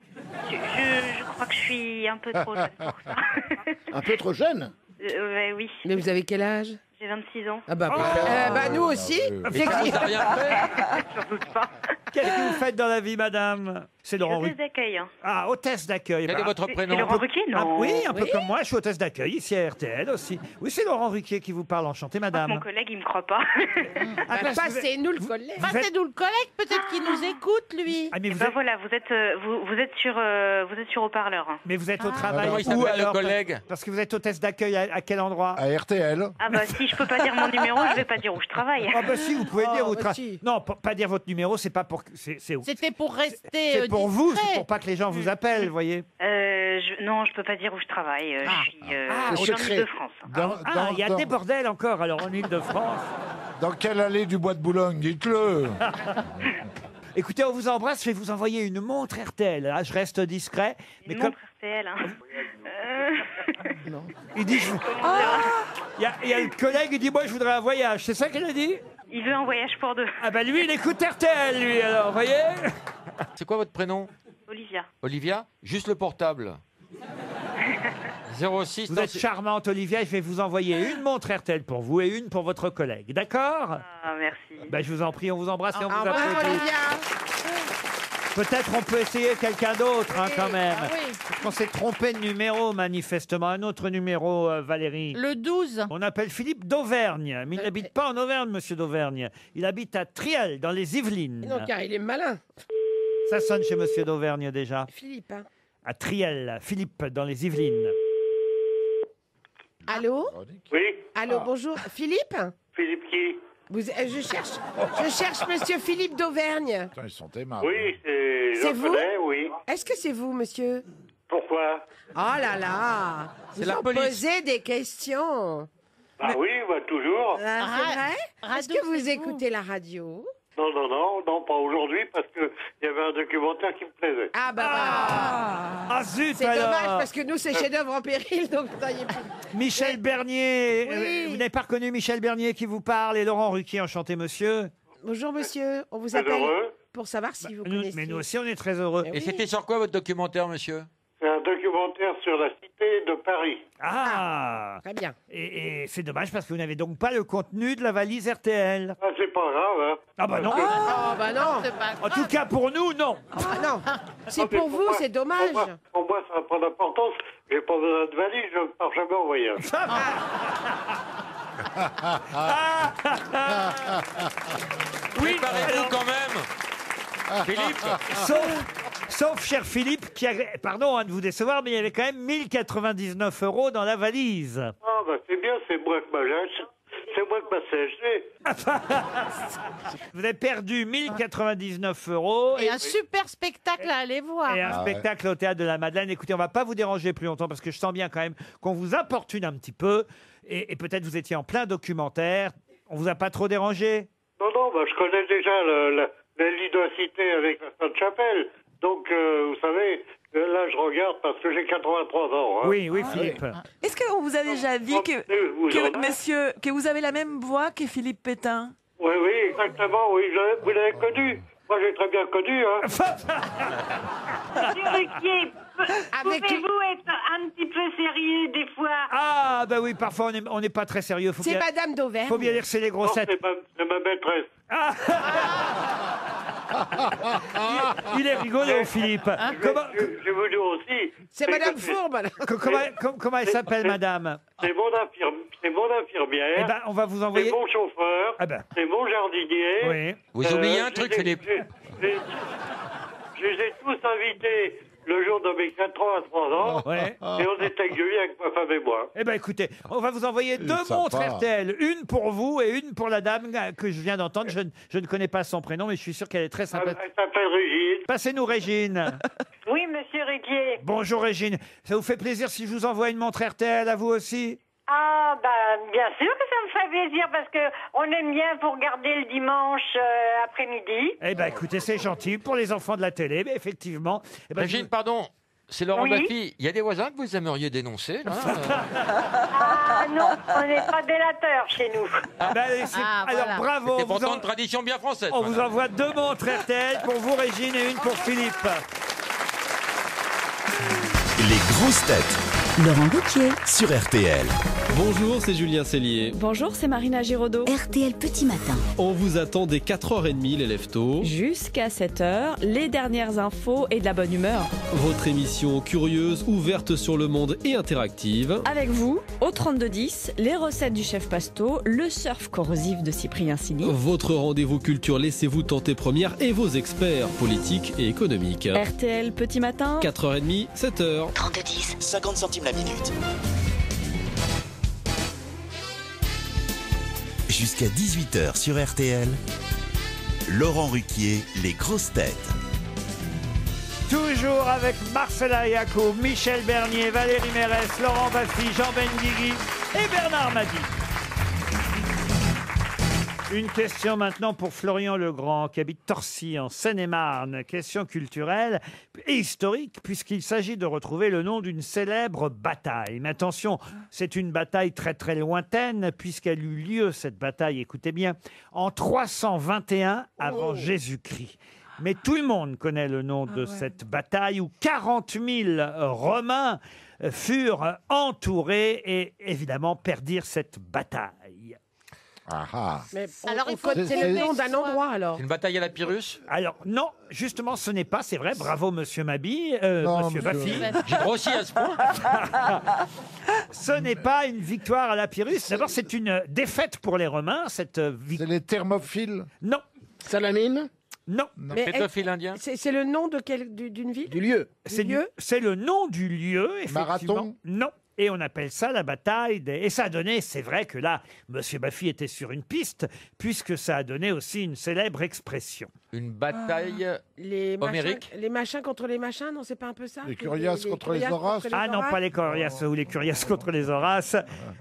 Je crois que je suis un peu trop jeune pour ça. Un peu trop jeune? Oui, Mais vous avez quel âge? j'ai 26 ans. Ah bah, nous aussi. Mais ça vous a rien fait? J'en doute pas. Qu'est-ce que vous faites dans la vie, madame? C'est Laurent Hôtesse Ruquier. d'accueil. Ah, hôtesse d'accueil. Quel est votre prénom? C'est Laurent Ruquier, Ah, non? oui, un peu comme moi, je suis hôtesse d'accueil ici à RTL aussi. Oui, c'est Laurent Ruquier qui vous parle. Enchanté, madame. Mon collègue, il me croit pas. Ah, parce que vous êtes- Passez-nous le collègue. vous êtes- Passez-nous le collègue, peut-être qu'il nous écoute, lui. Ah, mais Et vous ben êtes, voilà, vous êtes sur haut-parleur. mais vous êtes au travail Comment il où s'appelle, le alors? collègue? Parce que vous êtes hôtesse d'accueil à quel endroit? À RTL. Ah bah si je peux pas dire mon numéro, je vais pas dire où je travaille. Ah bah si, vous pouvez dire où bah si. Non, pas dire votre numéro, c'est pas pour... C'est où? C'était pour rester C'est pour vous, discret. c'est pour pas que les gens vous appellent, vous voyez. Non, je peux pas dire où je travaille. Ah, je suis en Ile-de-France. Ah, il y a des bordels encore, alors, en Ile-de-France. Dans quelle allée du Bois de Boulogne? Dites-le. Écoutez, on vous embrasse, je vais vous envoyer une montre RTL. Là, je reste discret. Mais Une comme montre RTL. Hein. il dit, il y a le collègue, il dit, moi, je voudrais un voyage. C'est ça qu'elle a dit? Il veut un voyage pour deux. Ah bah lui, il écoute RTL, lui, alors, vous voyez? C'est quoi votre prénom? Olivia. Olivia? Juste le portable. 06. Vous êtes charmante, Olivia, je vais vous envoyer une montre RTL pour vous et une pour votre collègue. D'accord? Ah, merci. Bah, je vous en prie, on vous embrasse et on Au vous revoir, applaudit. Olivia. Peut-être on peut essayer quelqu'un d'autre, hein, quand même. Ah oui. Parce qu'on s'est trompé de numéro, manifestement. Un autre numéro, Valérie. Le 12. On appelle Philippe d'Auvergne, mais il n'habite pas en Auvergne, monsieur d'Auvergne. Il habite à Triel, dans les Yvelines. Non, car il est malin. Ça sonne chez monsieur d'Auvergne déjà. Philippe, hein. À Triel, Philippe, dans les Yvelines. Allô? Oui, Allô, bonjour. Philippe? Philippe qui? Je cherche monsieur Philippe d'Auvergne. Putain, ils sont aimables. Oui, C'est je vous? connais, oui. Est-ce que c'est vous, monsieur? Pourquoi? Oh là là! C'est Vous la en police. posez des questions. Ah oui, bah toujours. Ah, c'est vrai? Est-ce que vous c'est écoutez la radio? Non, pas aujourd'hui, parce qu'il y avait un documentaire qui me plaisait. Ah bah voilà. Ah zut C'est alors. dommage parce que nous, c'est chef-d'œuvre en péril, donc ça y est plus. Michel Bernier. Oui. Vous n'avez pas reconnu Michel Bernier qui vous parle et Laurent Ruquier, enchanté monsieur. Bonjour monsieur, on vous Très appelle heureux. pour savoir si vous Nous- connaissez. mais nous aussi, on est très heureux. Eh Et oui. c'était sur quoi votre documentaire, monsieur? C'est un documentaire sur la cité de Paris. Ah, Très bien. Et c'est dommage parce que vous n'avez donc pas le contenu de la valise RTL. Ah, c'est pas grave, hein. Ah bah non. Oh bah non. C'est pas En tout cas pour nous, non. Ah non. C'est Ah, mais pour vous, moi- c'est dommage. Pour moi, ça n'a pas d'importance. J'ai pas besoin de valise, je ne pars jamais en voyage. Oui, Préparez-vous alors, quand même. Philippe, sauf cher Philippe, qui a, pardon hein, de vous décevoir, mais il y avait quand même 1099 € dans la valise. Ah, bah c'est bien, c'est moi que ma CSG. C'est moi que ma CSG. Vous avez perdu 1099 € Et un super spectacle à aller voir. et un spectacle au Théâtre de la Madeleine. Écoutez, on va pas vous déranger plus longtemps parce que je sens bien quand même qu'on vous importune un petit peu. Et peut-être vous étiez en plein documentaire. On vous a pas trop dérangé? Non, bah, je connais déjà l'identité avec la Sainte-Chapelle. Donc, vous savez, là, je regarde parce que j'ai 83 ans. Hein. Oui, Philippe. Est-ce qu'on vous a déjà dit que monsieur, que vous avez la même voix que Philippe Pétain? Oui, exactement, oui, vous l'avez connu. Moi, j'ai très bien connu, hein. Monsieur Ruquier, pouvez-vous être un petit peu sérieux des fois? Ah, bah oui, parfois on n'est pas très sérieux. C'est Madame d'Auvergne. Faut bien dire que c'est les Non, grossettes. c'est ma maîtresse. Il est rigolo, Philippe. Comment, Je vous dire aussi... C'est Madame Fourbe. alors. comment elle s'appelle, madame? C'est mon infirmière. Eh ben, on va vous C'est envoyer... mon chauffeur. Ah ben. C'est mon jardinier. Oui. vous oubliez un je truc, les ai- Philippe. Je les ai tous invités le jour de mes 83 ans. Ouais. Et on est accueillis avec ma femme et moi. Eh ben écoutez, on va vous envoyer deux sympa. montres RTL, une pour vous et une pour la dame que je viens d'entendre. Je ne connais pas son prénom, mais je suis sûr qu'elle est très sympathique. Elle s'appelle Régine. Passez-nous Régine. Oui, monsieur Riquier. Bonjour Régine. Ça vous fait plaisir si je vous envoie une montre RTL à vous aussi? Ah, ben, bien sûr que ça me fait plaisir parce que on aime bien vous regarder le dimanche après-midi. Eh ben écoutez, c'est gentil pour les enfants de la télé, mais effectivement. Eh ben, Régine, pardon, c'est Laurent Oui. Baffy. Il y a des voisins que vous aimeriez dénoncer, là Ah non, on n'est pas délateurs chez nous. Ah ben, alors bravo. C'est on vous pourtant en- une tradition bien française. On madame. vous envoie deux montres RTL pour vous Régine et une pour Philippe. Les grosses têtes Laurent Ruquier. sur RTL. Bonjour, c'est Julien Cellier. Bonjour, c'est Marina Giraudot. RTL Petit Matin. On vous attend dès 4h30 les leftos. Jusqu'à 7h, les dernières infos et de la bonne humeur. Votre émission curieuse, ouverte sur le monde et interactive. Avec vous, au 3210, les recettes du chef Pasto, le surf corrosif de Cyprien Sini. Votre rendez-vous culture Laissez-vous tenter première et vos experts politiques et économiques. RTL Petit Matin. 4h30, 7h. 3210. 50 centimes la minute. Jusqu'à 18h sur RTL. Laurent Ruquier, les grosses têtes. Toujours avec Marcella Yacoub, Michel Bernier, Valérie Mérès, Laurent Baffy, Jean Benguigui et Bernard Mabie. Une question maintenant pour Florian Legrand, qui habite Torcy, en Seine-et-Marne. Question culturelle et historique, puisqu'il s'agit de retrouver le nom d'une célèbre bataille. Mais attention, c'est une bataille très très lointaine, puisqu'elle eut lieu, cette bataille, écoutez bien, en 321 avant Jésus-Christ. Mais tout le monde connaît le nom de cette bataille où 40 000 Romains furent entourés et évidemment perdirent cette bataille. Mais Alors, il faut c'est le nom d'un endroit alors. C'est une bataille à la Pyrrhus. Alors non, justement ce n'est pas, c'est vrai, bravo Monsieur Mabie, Non, Monsieur Baffy. J'ai grossi à ce point. Ce n'est pas une victoire à la Pyrrhus, d'abord c'est une défaite pour les Romains, cette victoire. C'est les thermophiles. Non, Salamine, non, Mais Pédophile indien. c'est le nom de d'une ville. du lieu. c'est lieu c'est le nom du lieu, effectivement. Marathon. Non. Et on appelle ça la bataille des... Et ça a donné, c'est vrai que là, Monsieur Baffy était sur une piste, puisque ça a donné aussi une célèbre expression. Une bataille. Les Homérique. machins contre les machins, non, c'est pas un peu ça? Les Curiaces contre les Horaces. Ah non, pas les Coriaces ou les Curiaces contre les Horaces.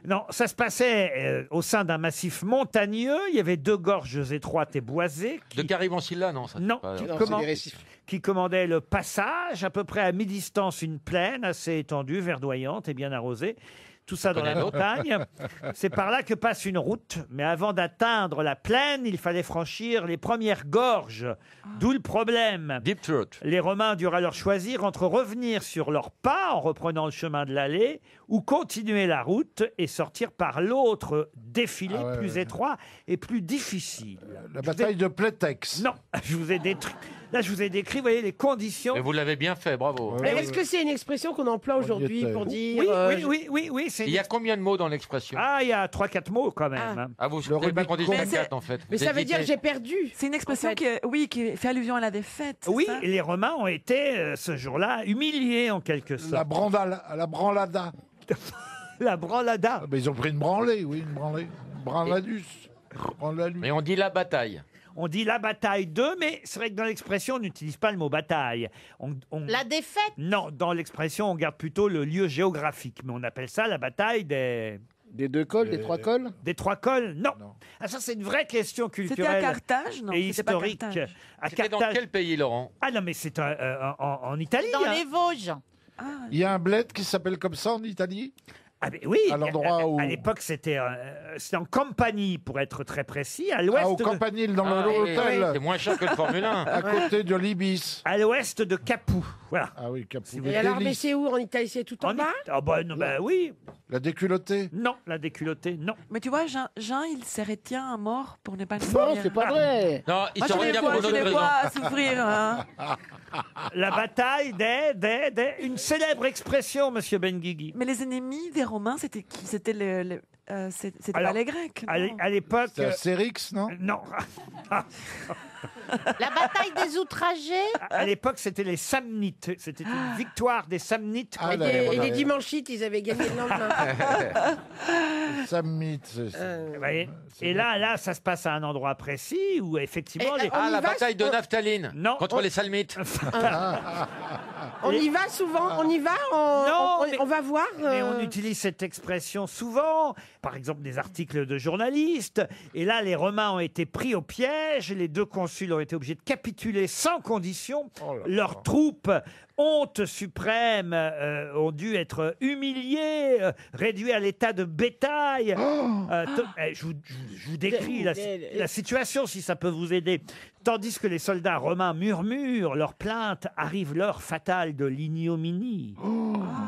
Non, ça se passait au sein d'un massif montagneux. Il y avait deux gorges étroites et boisées. De Caribancilla, non ça, c'est Non, pas- qui, Non, command- c'est des récifs. qui commandait le passage, à peu près à mi-distance, une plaine assez étendue, verdoyante et bien arrosée. Tout ça dans la connais montagne. C'est par là que passe une route. Mais avant d'atteindre la plaine, il fallait franchir les premières gorges. D'où le problème. Deep Throat. Les Romains durent alors choisir entre revenir sur leurs pas en reprenant le chemin de l'allée ou continuer la route et sortir par l'autre défilé Ah ouais, plus ouais. étroit et plus difficile. La bataille de Plétex. Non, je vous ai détruit. Là, je vous ai décrit, vous voyez, les conditions. Et vous l'avez bien fait, bravo. Mais est-ce que c'est une expression qu'on emploie aujourd'hui était. pour dire Oui, oui. c'est Il y a combien de mots dans l'expression? Ah, il y a 3-4 mots quand même. Ah. hein. Ah, vous Le savez pas qu'on dit Rubicon. jusqu'à 4 en fait. Mais Vous ça veut dire hésitez. j'ai perdu. C'est une expression En fait. qui fait allusion à la défaite. c'est Oui, ça et les Romains ont été ce jour-là humiliés en quelque sorte. La branlada. La branlada. Ah, ben, ils ont pris une branlée, oui, une branlée. Branladus. Branlalus. Mais on dit la bataille. On dit la bataille de, mais c'est vrai que dans l'expression, on n'utilise pas le mot bataille. La défaite. Non, dans l'expression, on garde plutôt le lieu géographique. Mais on appelle ça la bataille des... Des deux cols, des trois cols. Des trois cols. Non. Ah, ça, c'est une vraie question culturelle. C'était à Carthage, non? Et C'était pas historique. Carthage. À C'était dans Carthage. quel pays, Laurent? Ah non, mais c'est en Italie. Dans hein. les Vosges. Il y a un bled qui s'appelle comme ça en Italie. Ah ben oui, À l'endroit où- à l'époque c'était en Campanie pour être très précis, à l'ouest Ah, au de- Campanile, dans Ah, l'hôtel. C'est moins cher que le Formule 1. À côté de l'Ibis. à l'ouest de Capoue. Voilà. Ah oui, Capou. Et alors, mais c'est où en Italie? C'est tout en bas? Ah bah, non, bah oui. La déculottée. Non, la déculottée, non. Mais tu vois, Jean, il se retient à mort pour ne pas le Non, dire. c'est pas vrai. Non, il Moi, se je les retient pour vois, une je autre les raison. vois souffrir. Hein. La bataille une célèbre expression, monsieur Benguigui. Mais les ennemis des Romains, c'était qui? C'était c'était Alors, pas les Grecs. À l'époque... C'est Astérix, non? Non. La bataille des outragés. À l'époque, c'était les Samnites. C'était une victoire des Samnites. Et les dimanchites, ils avaient gagné le lendemain. Samnite. Ouais. Et là, ça se passe à un endroit précis où effectivement... Et, on y la va, bataille de Naphtaline Non. contre les Salmites. On y va souvent, on y va, on va voir. Mais on utilise cette expression souvent, par exemple des articles de journalistes. Et là, les Romains ont été pris au piège. Les 2 consuls ont été obligés de capituler sans condition. Leurs troupes, honte suprême, ont dû être humiliées, réduits à l'état de bétail. Je vous décris la situation, si ça peut vous aider. Tandis que les soldats romains murmurent leur plainte, arrive l'heure fatale de l'ignominie.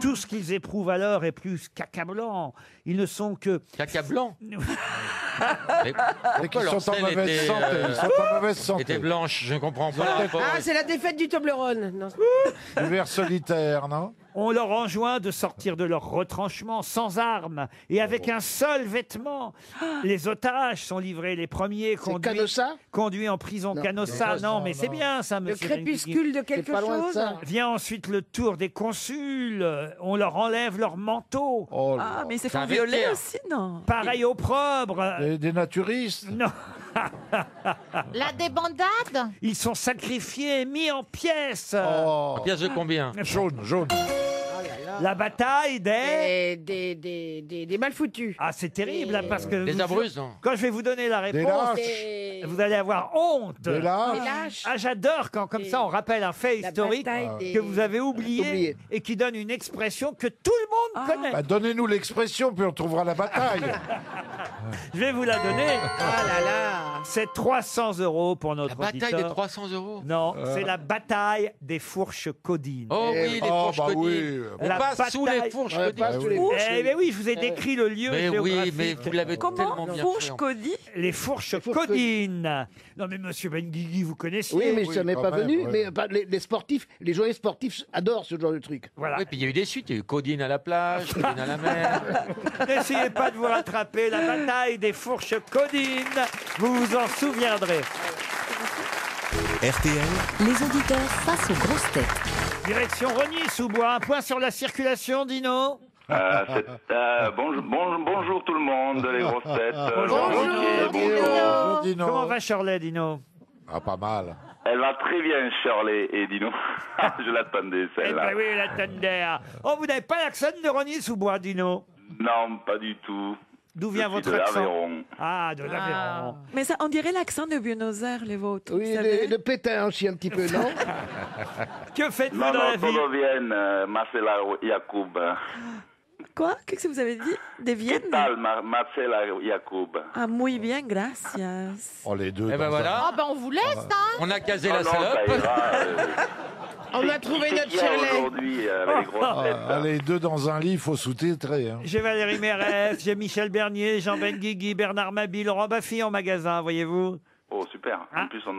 Tout ce qu'ils éprouvent alors est plus qu'accablant. Ils ne sont que... Caca-blanc Et qu'ils sont en mauvaise santé. Ils sont en mauvaise santé. était blanche, je ne comprends pas. le rapport. Ah, c'est la défaite du Toblerone. Non. Du ver solitaire, non? On leur enjoint de sortir de leur retranchement sans armes et avec un seul vêtement. Les otages sont livrés les premiers, conduits en prison. Canossa, non, mais c'est bien ça, monsieur. Le crépuscule de quelque chose. Vient ensuite le tour des consuls. On leur enlève leur manteau. Ah, mais ils se font violer aussi, non? Pareil opprobre. Des naturistes. Non. La débandade. Ils sont sacrifiés, mis en pièces. En pièces de combien? Jaune. La bataille des mal foutus. Ah, c'est terrible, hein, parce que... Des Abruzzes, non? Quand je vais vous donner la réponse, vous allez avoir honte. Des lâches. Ah, j'adore quand, comme ça, on rappelle un fait historique que vous avez oublié et qui donne une expression que tout le monde connaît. Bah, donnez-nous l'expression, puis on trouvera la bataille. Je vais vous la donner. Ah là là. C'est 300 € pour notre La auditeur. bataille des 300 €. Non, c'est la bataille des fourches codines. Oh oui, les fourches codines. On La passe sous les fourches codines. Eh bien oui, je vous ai décrit le lieu Mais oui, géographique. mais vous l'avez tellement bien Fourche fait. codine? Les fourches codines. Non mais monsieur Benguigui, vous connaissez. Oui, mais ça m'est pas venu. ouais. Mais les sportifs, les journalistes sportifs adorent ce genre de truc. Voilà. Oui, puis il y a eu des suites. Il y a eu Codine à la plage, Codine à la mer. N'essayez pas de vous rattraper. La bataille des fourches codines. Vous vous en souviendrez. RTL, Les auditeurs face aux grosses têtes. Direction Rogny-sous-Bois. Un point sur la circulation, Dino. Bonjour tout le monde, les grosses têtes. Bonjour, Dino. Comment va Shirley, Dino? Ah, pas mal. Elle va très bien, Shirley et Dino. Je l'attendais, Eh celle-là. ben oui, la Thunder. Oh, vous n'avez pas l'accent de Rogny-sous-Bois, Dino? Non, pas du tout. D'où vient Je suis votre de accent? l'Aveyron. Ah, de l'Aveyron. Mais ça, on dirait l'accent de Buenos Aires, les vôtres. Oui, vous savez. le pétain aussi un petit peu, non? Que faites-vous Non, dans la non, vie? todo bien, Marcela Yacoub. Quoi? Qu'est-ce que vous avez dit? Des Viennes? Tal, Marcela Yacoub. Ah, muy bien, gracias. Oh, les deux. Eh ben voilà. Oh, ben on vous laisse, hein. On a casé Oh la non, ça salope. ira. On a trouvé Qui notre c'est qu'il y a Shirley. aujourd'hui avec les grosses têtes? Ah, les deux dans un lit, il faut sous-titrer. Hein. J'ai Valérie Mérès, j'ai Michel Bernier, Jean Benguigui, Bernard Mabille, Laurent Baffy en magasin, voyez-vous. Oh, super. En plus, on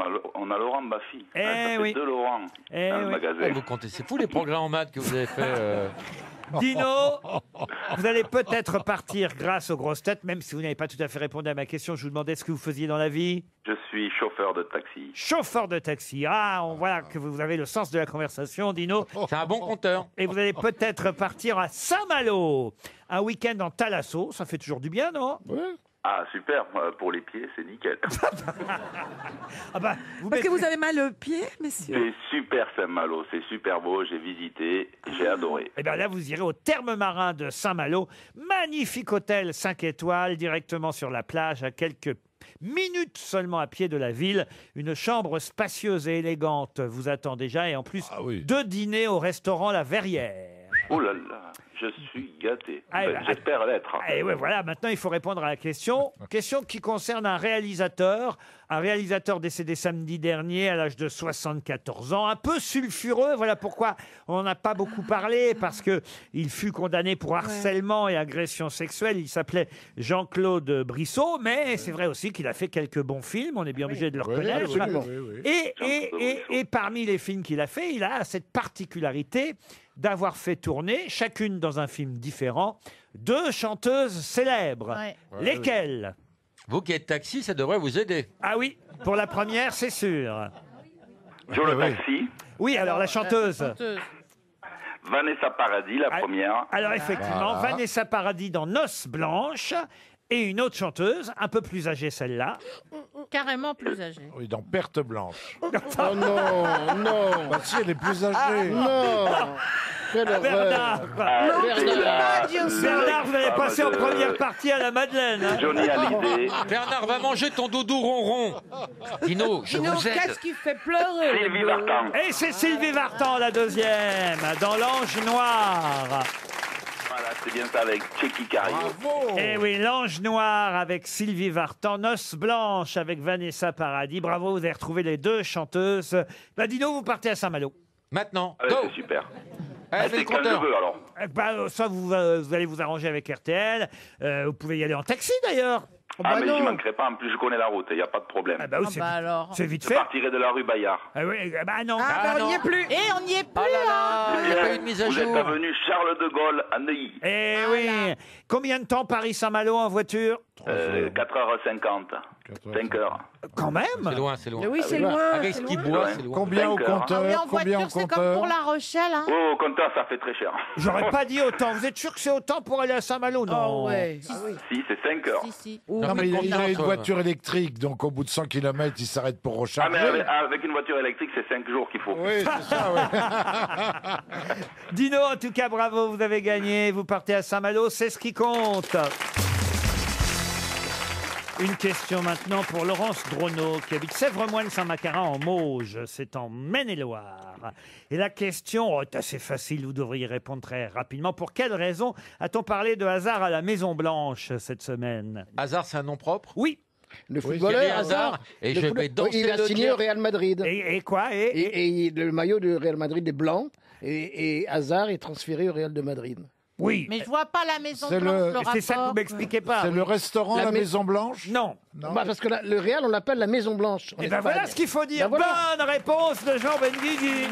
a Laurent Baffy. Eh Ça fait oui. 2 Laurent Eh dans le oui. magasin. Vous comptez, c'est fou les programmes en maths que vous avez fait. Dino, vous allez peut-être partir grâce aux grosses têtes, même si vous n'avez pas tout à fait répondu à ma question. Je vous demandais ce que vous faisiez dans la vie. Je suis chauffeur de taxi. Chauffeur de taxi. Ah, on voit que vous avez le sens de la conversation, Dino. C'est un bon compteur. Et vous allez peut-être partir à Saint-Malo. Un week-end en Thalasso, ça fait toujours du bien, non? Ah, super. Pour les pieds, c'est nickel. Ah bah, Parce que vous avez mal aux pieds, messieurs. C'est super Saint-Malo. C'est super beau. J'ai visité. J'ai adoré. Et bien là, vous irez au Thermes Marin de Saint-Malo. Magnifique hôtel 5 étoiles, directement sur la plage, à quelques minutes seulement à pied de la ville. Une chambre spacieuse et élégante vous attend déjà. Et en plus, 2 dîners au restaurant La Verrière. Oh là là. Je suis gâté. Ah, J'espère l'être. Et ouais, voilà, maintenant il faut répondre à la question. Question qui concerne un réalisateur décédé samedi dernier à l'âge de 74 ans, un peu sulfureux. Voilà pourquoi on n'en a pas beaucoup parlé, parce que il fut condamné pour harcèlement et agression sexuelle. Il s'appelait Jean-Claude Brissot, mais c'est vrai aussi qu'il a fait quelques bons films. On est bien obligé de le reconnaître. Et parmi les films qu'il a fait, il a cette particularité d'avoir fait tourner, chacune dans dans un film différent 2 chanteuses célèbres. Ouais. Lesquelles? Vous qui êtes taxi, ça devrait vous aider. Ah oui, pour la première, c'est sûr. Sur le taxi, Oui, alors la chanteuse. Vanessa Paradis, la première. Alors effectivement, Voilà. Vanessa Paradis dans Noces blanches et une autre chanteuse, un peu plus âgée celle-là. Carrément plus âgé. Oui, dans Perte Blanche. Oh non, non. Bah si, elle est plus âgée. Non. Quelle horreur. Bernard, Bernard, vous allez Ah, passer bah, en première partie à la Madeleine. Hein. Johnny Hallyday. Bernard, va manger ton doudou ronron. Dino, je vous aide. Qu'est-ce qui fait pleurer? Sylvie Vartan. Et c'est Sylvie Vartan, la deuxième, dans L'Ange Noir. Voilà, c'est bien ça avec Checky Cario. Eh oui, L'Ange Noir avec Sylvie Vartan, Noces blanches avec Vanessa Paradis. Bravo, vous avez retrouvé les 2 chanteuses. Bah, Dino, vous partez à Saint-Malo. Maintenant, Ouais, go. c'est super. Allez, fais C'est le quand je compteur. veux alors. Ça, vous allez vous arranger avec RTL. Vous pouvez y aller en taxi, d'ailleurs. Ah, mais j'y manquerai pas, en plus je connais la route, il n'y a pas de problème. Ah bah oui, c'est vite Je fait. partirai de la rue Bayard. Ah oui, bah non. Ah, on n'y est plus. Et on n'y est plus. Il n'y a pas eu de mise à Vous êtes jour. avenue Charles de Gaulle à Neuilly. Eh oui. Combien de temps Paris-Saint-Malo en voiture? 4h50. 5h. Quand même. C'est loin, c'est loin. Mais oui, c'est loin. Avec ce qui boit, c'est loin. Combien au 5 heures. compteur? Ah oui, en Combien au voiture, c'est comme compteur? pour La Rochelle. Hein. Oh, au compteur, ça fait très cher. J'aurais pas dit autant. Vous êtes sûr que c'est autant pour aller à Saint-Malo? Non. Oh, ouais. Ah oui. Si, c'est 5 heures. Si, si. Non, mais il a une voiture électrique, donc au bout de 100 km, il s'arrête pour Ah, mais recharger. avec une voiture électrique, c'est 5 jours qu'il faut. Oui, c'est ça, oui. Dino, en tout cas, bravo, vous avez gagné. Vous partez à Saint-Malo, c'est ce qui compte. Une question maintenant pour Laurence Dronneau, qui habite Sèvres-Moine-Saint-Macarin en Mauges. C'est en Maine-et-Loire. Et la question est assez facile, vous devriez répondre très rapidement. Pour quelle raison a-t-on parlé de hasard à la Maison-Blanche cette semaine? Hasard, c'est un nom propre? Oui. Le Thierry footballeur, Hazard, et Le je football- vais danser Il a le signé tir. au Real Madrid. Et quoi Et le maillot du Real Madrid est blanc. Et Hazard est transféré au Real de Madrid. Oui. Mais je vois pas la Maison C'est Blanche, le- le C'est ça que vous rapport. m'expliquez pas. C'est le restaurant La La mais- Maison Blanche? Non. Bah, parce que le Real, on l'appelle la Maison Blanche. en Et ben Espagne. voilà ce qu'il faut dire. Ben voilà. Bonne réponse de Jean Benguigui.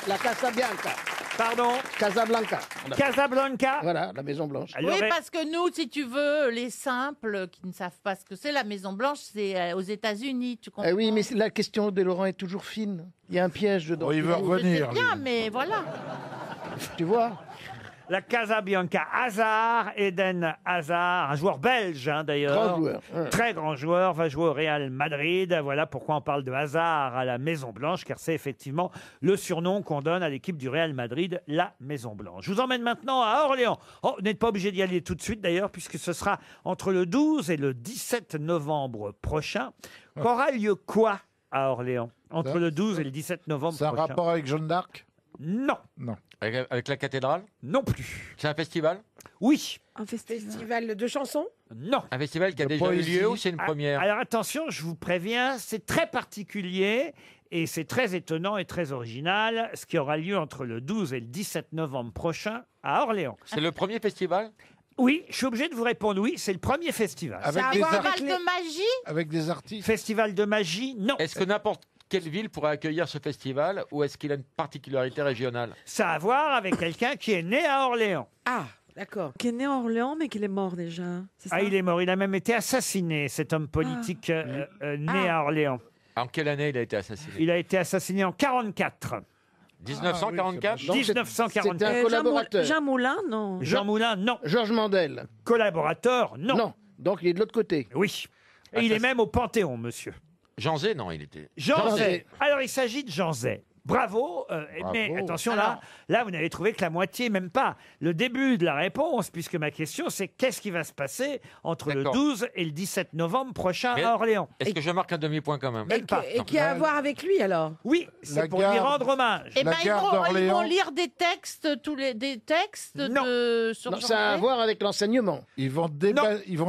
La Casa Bianca. Pardon? Casablanca. Casablanca. Voilà, la Maison Blanche. Alors, Oui, parce que nous, si tu veux, les simples qui ne savent pas ce que c'est, la Maison Blanche, c'est aux États-Unis, tu comprends? Eh oui, mais la question de Laurent est toujours fine. Il y a un piège dedans. Oh, il veut Mais revenir. c'est bien, mais voilà. Tu vois. La Casabianca, Hazard, Eden Hazard, un joueur belge d'ailleurs. Grand joueur, ouais. Très grand joueur, va jouer au Real Madrid. Voilà pourquoi on parle de Hazard à la Maison Blanche, car c'est effectivement le surnom qu'on donne à l'équipe du Real Madrid, la Maison Blanche. Je vous emmène maintenant à Orléans. Oh, vous n'êtes pas obligé d'y aller tout de suite d'ailleurs, puisque ce sera entre le 12 et le 17 novembre prochain. Qu'aura lieu quoi à Orléans? Entre Ça, le 12 et le 17 novembre C'est un prochain. rapport avec Jeanne d'Arc? Non. Non. Avec la cathédrale? Non plus. C'est un festival? Oui. Un festival de chansons? Non. Un festival qui a De déjà eu poésie. lieu ou c'est une première? Alors attention, je vous préviens, c'est très particulier et c'est très étonnant et très original, ce qui aura lieu entre le 12 et le 17 novembre prochain à Orléans. C'est le premier festival? Oui, je suis obligé de vous répondre oui, c'est le premier festival. Avec Ça a des, à voir ar- avec de magie? avec des artistes? Festival de magie, non. Est-ce que n'importe quelle ville pourrait accueillir ce festival ou est-ce qu'il a une particularité régionale? Ça a à voir avec quelqu'un qui est né à Orléans. Ah, d'accord. Qui est né à Orléans, mais qu'il est mort déjà. C'est ça Ah, il est mort, il a même été assassiné, cet homme politique né à Orléans. En quelle année il a été assassiné? Il a été assassiné en 44. 1944? Donc, 1944. C'était un collaborateur. Jean Moulin, non. Jean Moulin, non. Georges Mandel. Collaborateur, non. Non. Donc il est de l'autre côté. Oui. Et il est même au Panthéon, monsieur. Jean Zay, non, il était. Jean Jean Zay. Zay. Alors, il s'agit de Jean Zay. Bravo, mais attention là, vous n'avez trouvé que la moitié, même pas le début de la réponse, puisque ma question c'est qu'est-ce qui va se passer entre le D'accord. 12 et le 17 novembre prochain Mais à Orléans. Est-ce que je marque un demi-point quand même? Et qui a à voir avec lui alors? Oui, c'est pour lui rendre hommage. Eh ben, La ils gare vont d'Orléans. lire des textes, des textes sur Non, Jean ça a à Zay. voir avec l'enseignement. Ils vont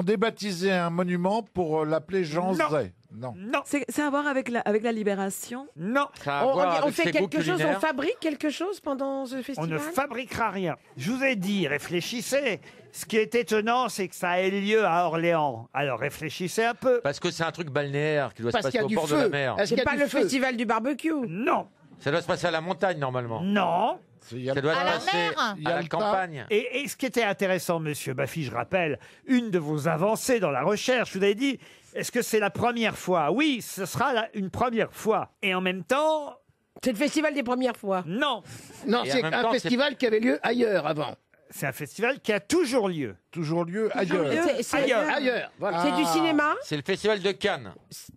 débaptiser un monument pour l'appeler Jean Non. Zay. Non. Non, C'est à voir avec la libération. non, Ça a à voir On avec fait ses goûts quelque chose, on culinaires? fabrique quelque chose pendant ce on festival? ne fabriquera rien. Je vous ai dit, réfléchissez. Ce qui est étonnant, c'est que ça ait lieu à Orléans. Alors réfléchissez un peu. Parce que c'est un truc balnéaire qui doit Parce se qu'il y passer a au du bord de feu. la mer. Est-ce qu'il y C'est a pas du le feu festival du barbecue? Non. Ça doit se passer à la montagne, normalement. Non. Ça doit À la se passer mer à la campagne. Et ce qui était intéressant, monsieur Baffy, je rappelle, une de vos avancées dans la recherche, vous avez dit, est-ce que c'est la première fois? Oui, ce sera une première fois. Et en même temps... C'est le festival des premières fois. Non. Non, c'est un festival qui avait lieu ailleurs avant. C'est un festival qui a toujours lieu. Toujours lieu ailleurs. Ailleurs, voilà. C'est du cinéma? C'est le festival de Cannes.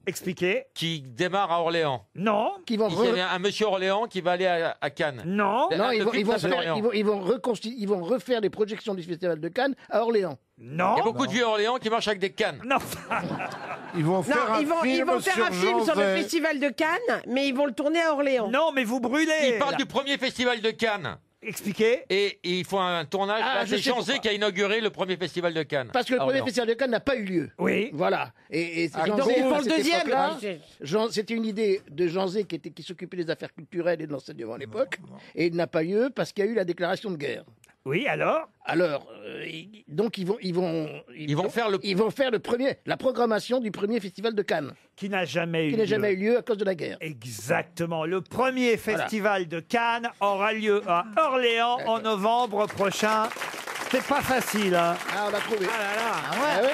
Expliquez. Qui démarre à Orléans. Non. Qui vont Il y a un monsieur Orléans qui va aller à Cannes. Non. Non, ils Depuis vont Place d'Orléans. ils vont refaire les projections du festival de Cannes à Orléans. Non. Il y a beaucoup de vieux Orléans qui marchent avec des cannes. Non. Ils vont faire Non, ils vont faire un film sur le festival de Cannes, mais ils vont le tourner à Orléans. Non, mais vous brûlez. Ils parlent du premier festival de Cannes. Expliquez. Et ils font un tournage. C'est Janzé qui a inauguré le premier festival de Cannes. Parce que le premier festival de Cannes n'a pas eu lieu. Oui. Voilà. Et donc ils font le deuxième. C'était une idée de Janzé qui s'occupait des affaires culturelles et de l'enseignement à l'époque. Et il n'a pas eu lieu parce qu'il y a eu la déclaration de guerre. Oui, alors donc ils vont faire la programmation du premier festival de Cannes. Qui n'a jamais eu lieu à cause de la guerre. Exactement. Le premier festival de Cannes aura lieu à Orléans en novembre prochain. C'est pas facile, hein. Ah, on l'a trouvé. Ah là là. Ah ouais.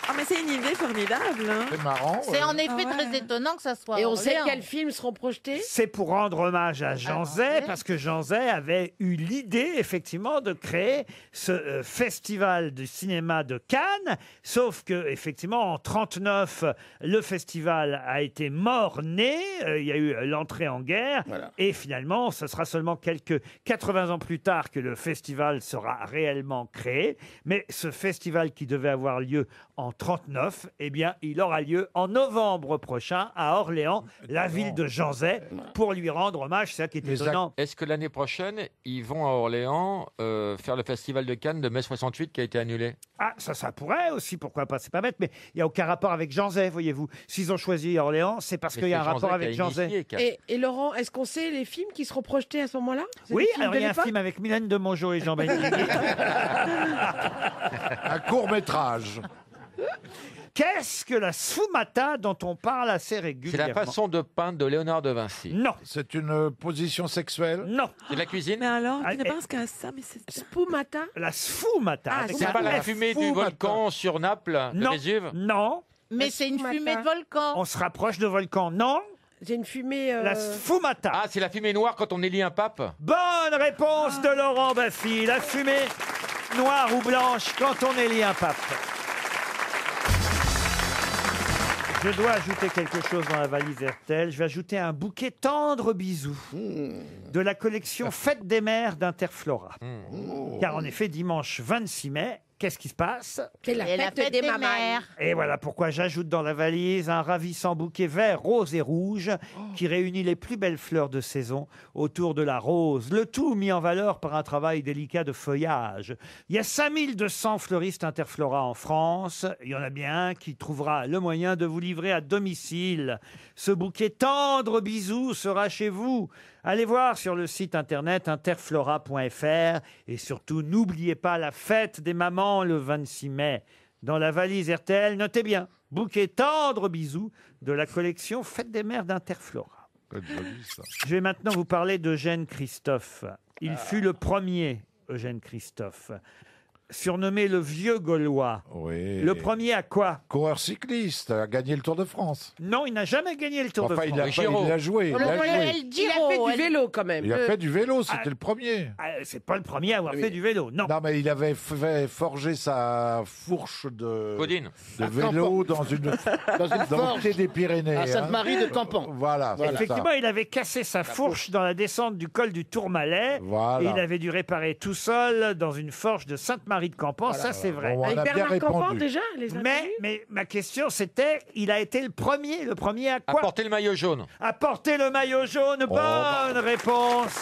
Ah, mais c'est une idée formidable. Hein. C'est marrant. C'est en effet très étonnant que ça soit. Et on sait Orléans. quels films seront projetés? C'est pour rendre hommage à Janzet, parce que Janzet avait eu l'idée, effectivement, de créer ce festival du cinéma de Cannes. Sauf que, effectivement, en 1939, le festival a été mort-né. Il y a eu l'entrée en guerre. Voilà. Et finalement, ce sera seulement quelques 80 ans plus tard que le festival sera réellement créé. Mais ce festival qui devait avoir lieu en 1939, eh bien, il aura lieu en novembre prochain à Orléans, la ville de Janzet, pour lui rendre hommage. C'est ça qui est étonnant. Est-ce que l'année prochaine, ils vont à Orléans faire le festival de Cannes de mai 68 qui a été annulé? Ah, ça pourrait aussi, pourquoi pas, c'est pas bête, mais il n'y a aucun rapport avec Janzet, voyez-vous. S'ils ont choisi Orléans, c'est parce qu'il y a un rapport avec Janzet. Et Laurent, est-ce qu'on sait les films qui seront projetés à ce moment-là? Oui, alors il y a un film avec Mylène de Mongeau et Jean Benguigui. Un court-métrage. Qu'est-ce que la sfumata dont on parle assez C'est régulièrement? la façon de peindre de Léonard de Vinci. Non. C'est une position sexuelle? Non. C'est de la cuisine? Mais alors, tu ne penses qu'à ça, mais c'est... Spumata? La sfumata. Ah, avec C'est un pas la F. fumée du volcan sur Naples, de Non. Vésuve? Non. Mais c'est une fumée de volcan. On se rapproche de volcan. Non. J'ai une fumée... La sfumata. Ah, c'est la fumée noire quand on élit un pape? Bonne réponse de Laurent Baffy. La fumée noire ou blanche quand on élit un pape. Je dois ajouter quelque chose dans la valise RTL. Je vais ajouter un bouquet tendre bisous de la collection Fête des mères d'Interflora. Car en effet, dimanche 26 mai, qu'est-ce qui se passe? C'est la fête des mamans. Et voilà pourquoi j'ajoute dans la valise un ravissant bouquet vert, rose et rouge qui réunit les plus belles fleurs de saison autour de la rose. Le tout mis en valeur par un travail délicat de feuillage. Il y a 5200 fleuristes Interflora en France. Il y en a bien un qui trouvera le moyen de vous livrer à domicile. Ce bouquet tendre bisous sera chez vous. Allez voir sur le site internet interflora.fr et surtout n'oubliez pas la fête des mamans le 26 mai. Dans la valise RTL, notez bien, bouquet tendre bisous de la collection Fête des mères d'Interflora. Je vais maintenant vous parler d'Eugène Christophe. Il fut le premier, Eugène Christophe. Surnommé le vieux Gaulois. Oui. Le premier à quoi? Coureur cycliste, a gagné le Tour de France. Non, il n'a jamais gagné le Tour de France. Il a joué. Il a fait du vélo quand même. Il a fait du vélo, c'était le premier. C'est pas le premier à avoir fait du vélo, non. Non, mais il avait forgé sa fourche de vélo dans une forge des Pyrénées. à Sainte-Marie de Campan. Voilà. Effectivement, il avait cassé sa fourche dans la descente du col du Tourmalet. Voilà. Et il avait dû réparer tout seul dans une forge de Sainte-Marie de Campan. Voilà. Ça, c'est vrai. Bon, on a Avec bien Bernard Campan répondu. déjà Mais ma question, c'était, il a été le premier à quoi? Porter le maillot jaune. À porter le maillot jaune. Bonne réponse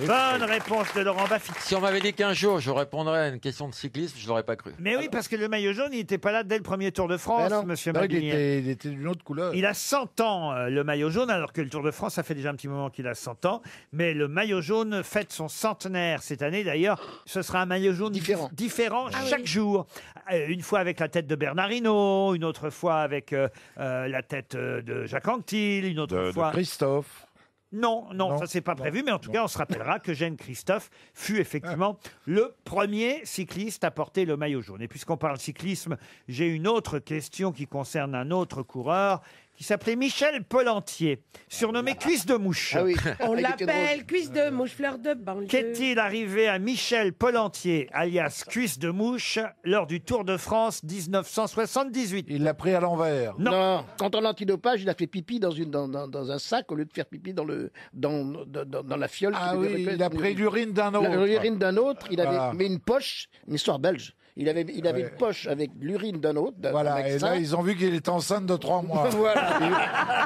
Bonne réponse de Laurent Baffy. Si on m'avait dit qu'un jour je répondrais à une question de cyclisme, je l'aurais pas cru. Mais oui, parce que le maillot jaune, il n'était pas là dès le premier Tour de France, monsieur Mabille. Il était d'une autre couleur. Il a 100 ans, le maillot jaune, alors que le Tour de France, ça fait déjà un petit moment qu'il a 100 ans. Mais le maillot jaune fête son centenaire cette année. D'ailleurs, ce sera un maillot jaune différent chaque jour. Une fois avec la tête de Bernard Hinault, une autre fois avec la tête de Jacques Anquetil, une autre fois... De Christophe. Non, ça c'est pas prévu, mais en tout cas, on se rappellera que Gene Christophe fut effectivement le premier cycliste à porter le maillot jaune. Et puisqu'on parle cyclisme, j'ai une autre question qui concerne un autre coureur qui s'appelait Michel Pollentier, surnommé Cuisse de Mouche. Ah oui. On l'appelle Cuisse de Mouche, fleur de banlieue. Qu'est-il arrivé à Michel Pollentier, alias Cuisse de Mouche, lors du Tour de France 1978? Il l'a pris à l'envers. Non. Quand on l'antidopage, il a fait pipi dans un sac au lieu de faire pipi dans la fiole. Ah oui, il a pris l'urine d'un autre. L'urine d'un autre. Il avait Voilà. mis une poche, une histoire belge. Il avait une poche avec l'urine d'un autre. Voilà, et là, ils ont vu qu'il était enceinte de 3 mois. Voilà.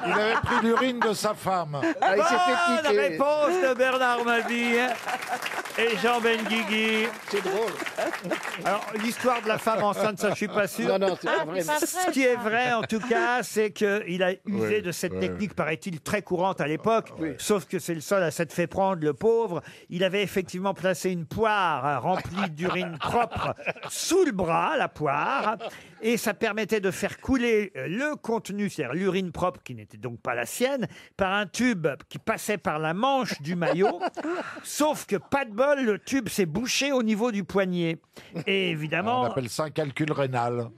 Il avait pris l'urine de sa femme. Ah, il s'est fait Bonne piquer. réponse de Bernard Mabille et Jean Benguigui. C'est drôle. Alors, l'histoire de la femme enceinte, ça, je suis pas sûr. Non, c'est pas vrai. Ce qui est vrai, en tout cas, c'est qu'il a usé de cette technique, paraît-il, très courante à l'époque. Sauf que c'est le seul à s'être fait prendre, le pauvre. Il avait effectivement placé une poire remplie d'urine propre sous le bras, la poire, et ça permettait de faire couler le contenu, c'est-à-dire l'urine propre, qui n'était donc pas la sienne, par un tube qui passait par la manche du maillot. Sauf que, pas de bol, le tube s'est bouché au niveau du poignet. Et évidemment... On appelle ça un calcul rénal.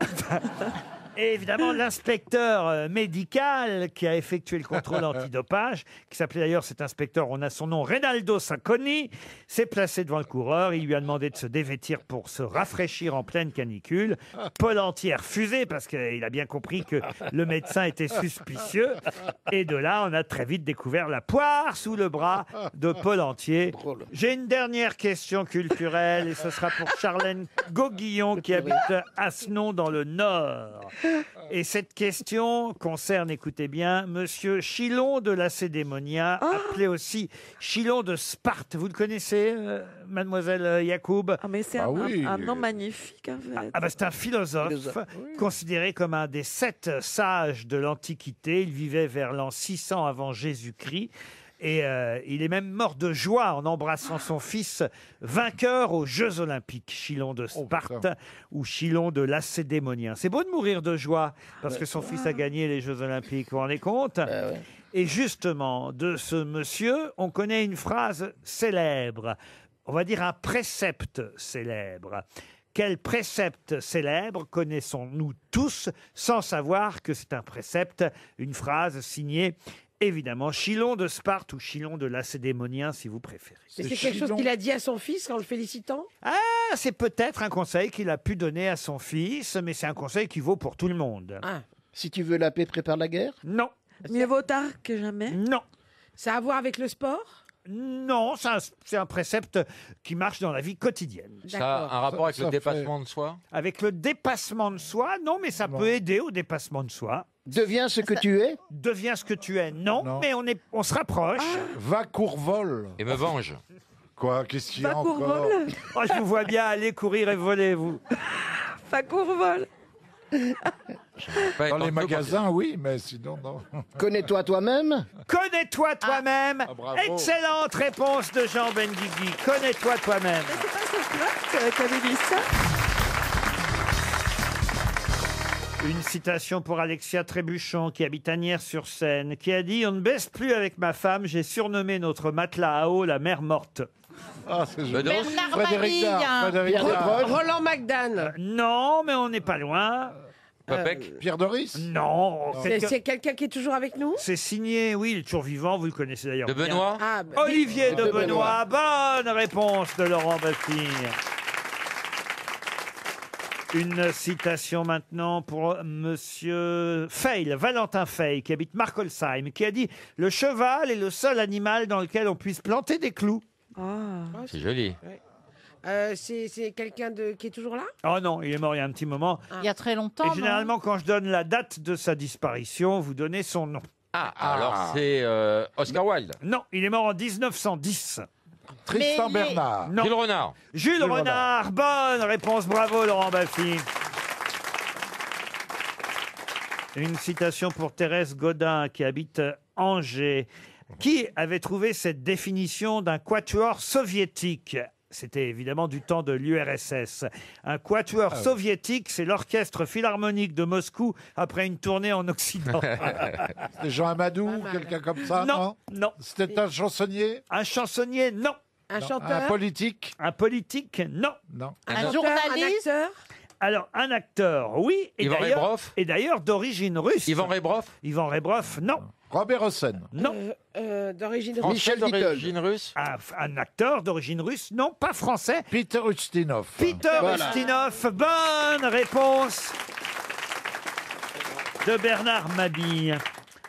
Et évidemment, l'inspecteur médical qui a effectué le contrôle antidopage, qui s'appelait d'ailleurs cet inspecteur, on a son nom, Reynaldo Sacconi, s'est placé devant le coureur. Il lui a demandé de se dévêtir pour se rafraîchir en pleine canicule. Pollentier a refusé parce qu'il a bien compris que le médecin était suspicieux. Et de là, on a très vite découvert la poire sous le bras de Pollentier. J'ai une dernière question culturelle et ce sera pour Charlène Gauguillon qui habite Asnon dans le Nord. Et cette question concerne, écoutez bien, Monsieur Chilon de Lacédémonia, appelé aussi Chilon de Sparte. Vous le connaissez, mademoiselle Yacoub? Mais c'est un nom magnifique, en fait. C'est un philosophe considéré comme un des 7 sages de l'Antiquité. Il vivait vers l'an 600 avant Jésus-Christ. Et il est même mort de joie en embrassant son fils vainqueur aux Jeux Olympiques, Chilon de Sparte ou Chilon de Lacédémonien. C'est beau de mourir de joie parce que son fils a gagné les Jeux Olympiques, vous vous rendez compte? Et justement, de ce monsieur, on connaît une phrase célèbre, on va dire un précepte célèbre. Quel précepte célèbre connaissons-nous tous sans savoir que c'est un précepte, une phrase signée évidemment Chilon de Sparte ou Chilon de Lacédémonien si vous préférez. Mais c'est quelque chose qu'il a dit à son fils en le félicitant? Ah, c'est peut-être un conseil qu'il a pu donner à son fils, mais c'est un conseil qui vaut pour tout le monde. Si tu veux la paix, prépare la guerre? Non. Mieux vaut tard que jamais? Non. Ça a à voir avec le sport? Non, c'est un précepte qui marche dans la vie quotidienne. Ça a un rapport avec le dépassement de soi? Avec le dépassement de soi, non, mais ça peut aider au dépassement de soi. Deviens ce que tu es? Deviens ce que tu es, non. Mais on se rapproche. Va courvole. Et me venge. Quoi? Qu'est-ce qu'il y Va a encore? courvole. Oh, je vous vois bien aller courir et voler, vous. Va courvole. Dans les magasins, oui, mais sinon, non. Connais-toi toi-même? Connais-toi toi-même. bravo. Excellente réponse de Jean Benguigui. Connais-toi toi-même. C'est pas Socrate qui avait dit ça? Une citation pour Alexia Trébuchon, qui habite Asnières-sur-Seine, qui a dit « On ne baisse plus avec ma femme, j'ai surnommé notre matelas à eau la mer morte ». Ah, c'est joli. Bernard Frédéric Dard. Mabille. Frédéric Dard. Roland McDan. Non, mais on n'est pas loin. Popek. Pierre Doris. Non. C'est quelqu'un qui est toujours avec nous? C'est signé, oui, il est toujours vivant, vous le connaissez d'ailleurs De bien. Benoît. Olivier de De Benoît. Bonne réponse de Laurent Baffy. Une citation maintenant pour Monsieur Feil, Valentin Feil, qui habite Markolsheim, qui a dit « Le cheval est le seul animal dans lequel on puisse planter des clous. » C'est joli. C'est quelqu'un qui est toujours là? Oh non, il est mort il y a un petit moment. Il y a très longtemps. Et non généralement, quand je donne la date de sa disparition, vous donnez son nom. Alors c'est Oscar Wilde. Non, il est mort en 1910. Tristan Bernard. Non. Jules Renard. Jules Renard. Bonne réponse. Bravo, Laurent Baffy. Une citation pour Thérèse Godin, qui habite Angers. Qui avait trouvé cette définition d'un quatuor soviétique ? C'était évidemment du temps de l'URSS. Un quatuor soviétique, c'est l'orchestre philharmonique de Moscou après une tournée en Occident. C'était Jean Amadou, quelqu'un comme ça, non? Non. C'était un chansonnier? Un chansonnier, non. Un Non. chanteur? Un politique? Un politique, non. Non. Un journaliste. Un acteur? Alors, un acteur, oui. Ivan Rebrov. Et d'ailleurs, d'origine russe. Ivan Rebrov. Ivan Rebrov, non. Robert Hossein? Non. D'origine Français Michel Vittel. d'origine russe. Un acteur d'origine russe, non, pas français. Peter Ustinov. Peter Voilà. Ustinov, bonne réponse de Bernard Mabille.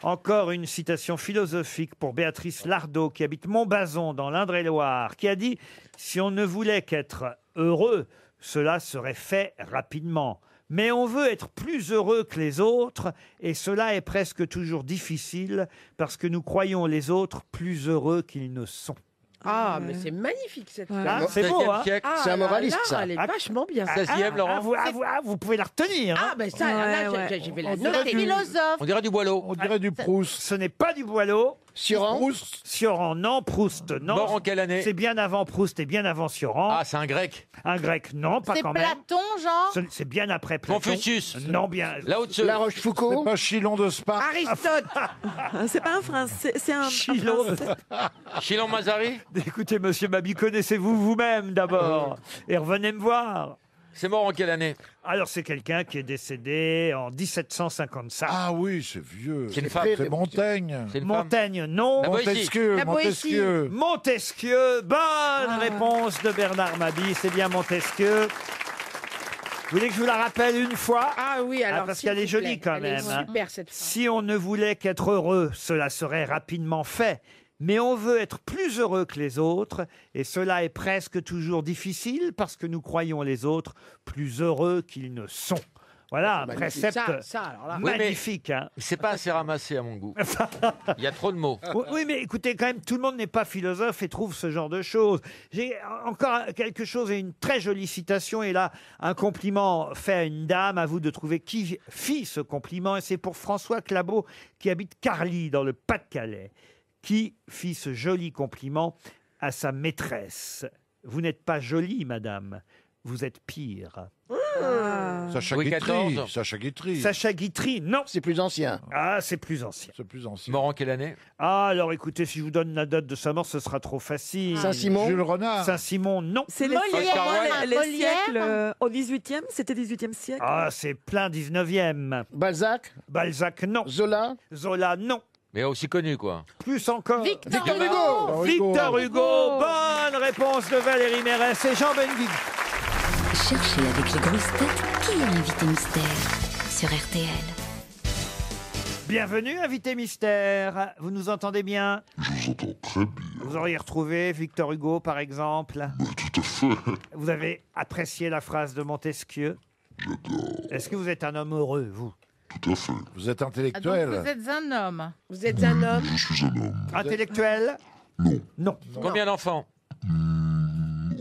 Encore une citation philosophique pour Béatrice Lardot, qui habite Montbazon, dans l'Indre-et-Loire, qui a dit « Si on ne voulait qu'être heureux, cela serait fait rapidement. Mais on veut être plus heureux que les autres, et cela est presque toujours difficile, parce que nous croyons les autres plus heureux qu'ils ne sont. » Ah, mais c'est magnifique cette Ah, phrase. c'est beau, hein? Ah, C'est un moraliste, là, ça. Elle est vachement bien. 16e, Laurent. Vous pouvez la retenir. Ah, ben ça, là, Ouais. je vais la C'est un noter. philosophe. On dirait du Boileau. On dirait du Proust. Ce n'est pas du Boileau. Sioran. Proust. Sioran, non. Proust, non. Mort en quelle année? C'est bien avant Proust et bien avant Sioran. Ah, c'est un grec. Un grec, non, pas C'est quand même. Platon, genre. C'est bien après Platon. Confucius. Non, bien. Lao Tzu. La C'est Rochefoucauld. pas Chilon de Sparte? Aristote. C'est pas un français, c'est un Chilon. français. Chilon Mazari. Écoutez, monsieur Mabi, connaissez-vous vous-même d'abord et revenez me voir. C'est mort en quelle année? Alors, c'est quelqu'un qui est décédé en 1755. Ah oui, c'est vieux. C'est une femme. C'est Montaigne. C'est une femme. Montaigne, non. La Boétie. Montesquieu. La Boétie. Montesquieu. Montesquieu, bonne réponse de Bernard Mabie, c'est bien Montesquieu. Vous voulez que je vous la rappelle une fois? Ah oui, alors. parce s'il qu'elle est vous jolie plaît. quand Elle est même, hein. super cette phrase. Si on ne voulait qu'être heureux, cela serait rapidement fait. Mais on veut être plus heureux que les autres, et cela est presque toujours difficile parce que nous croyons les autres plus heureux qu'ils ne sont. Voilà un Magnifique. précepte Ça, alors là. Oui, mais- magnifique. Hein. C'est pas assez ramassé à mon goût. Il y a trop de mots. Oui, mais écoutez, quand même, tout le monde n'est pas philosophe et trouve ce genre de choses. J'ai encore quelque chose et une très jolie citation. Et là, un compliment fait à une dame. À vous de trouver qui fit ce compliment. Et c'est pour François Clabot, qui habite Carly, dans le Pas-de-Calais, qui fit ce joli compliment à sa maîtresse. Vous n'êtes pas jolie, madame. Vous êtes pire. Sacha Louis Guitry. XIV. Sacha Guitry. Sacha Guitry, non. C'est plus ancien. Ah, c'est plus ancien. C'est plus ancien. Mort en quelle année? Ah, alors écoutez, si je vous donne la date de sa mort, ce sera trop facile. Saint-Simon. Jules Renard. Saint-Simon, non. C'est les, Molière. les Molière. siècles au 18e, c'était 18e siècle. Ah, c'est plein 19e. Balzac. Balzac, non. Zola. Zola, non. Mais aussi connu, quoi. Plus encore. Victor Victor Hugo. Hugo. Victor Hugo. Bonne réponse de Valérie Mérès et Jean Benguigui. Cherchez avec les grosses têtes qui est l'invité mystère sur RTL. Bienvenue, invité mystère. Vous nous entendez bien? Je vous entends très bien. Vous auriez retrouvé Victor Hugo, par exemple? Tout à fait. Vous avez apprécié la phrase de Montesquieu? J'adore. Est-ce que vous êtes un homme heureux, vous? Tout à fait. Vous êtes Ah, donc intellectuel. vous êtes un homme. Vous êtes un homme. Je suis un homme. Intellectuel? Non. Non. Combien d'enfants?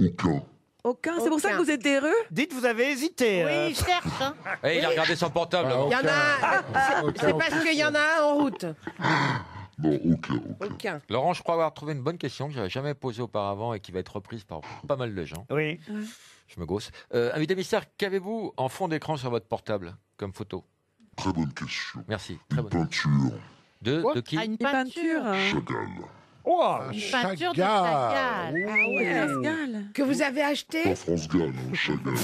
Aucun. Aucun. C'est pour ça que Aucun. vous êtes heureux. Dites, vous avez hésité. Oui, il cherche. Hein. Eh, il a regardé son portable. Ah, avant. Il y en a. C'est parce qu'il y en a un en route. Non, aucun. Aucun. Laurent, je crois avoir trouvé une bonne question que j'avais jamais posée auparavant et qui va être reprise par pas mal de gens. Oui. Je me gosse. Invité mystère, qu'avez-vous en fond d'écran sur votre portable comme photo? Très bonne question. Merci. Très Une bonne. peinture. De qui? Ah, une Une peinture. peinture. Chagall. Oh, Une peinture de Chagall. Chagall. Ah ouais. Pascal. Que vous avez acheté. Pas France Gall, hein, Chagall.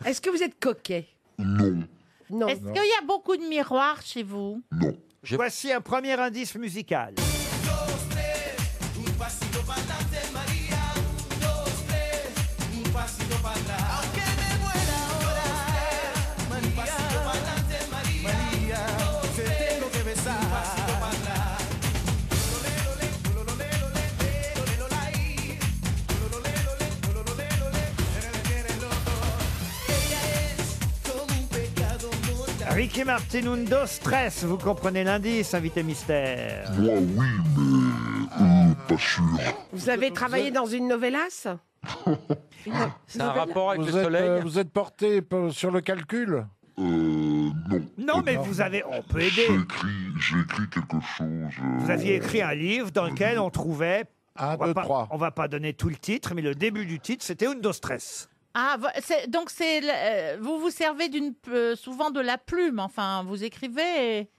Est-ce que vous êtes coquet? Non. Non. Est-ce qu'il y a beaucoup de miroirs chez vous? Non. voici un premier indice musical. Ricky Martin, Undo Stress, vous comprenez l'indice, invité mystère. Moi, oui, mais Pas sûr. Vous avez travaillé dans une novelas? C'est un rapport avec Vous le soleil êtes, vous êtes porté sur le calcul? Non. Non, mais vous avez... On peut aider. J'ai écrit quelque chose. Vous aviez écrit un livre dans lequel on trouvait... Un, on va deux, pas- trois. On va pas donner tout le titre, mais le début du titre, c'était Undo Stress. Ah, donc vous vous servez souvent de la plume, enfin, vous écrivez.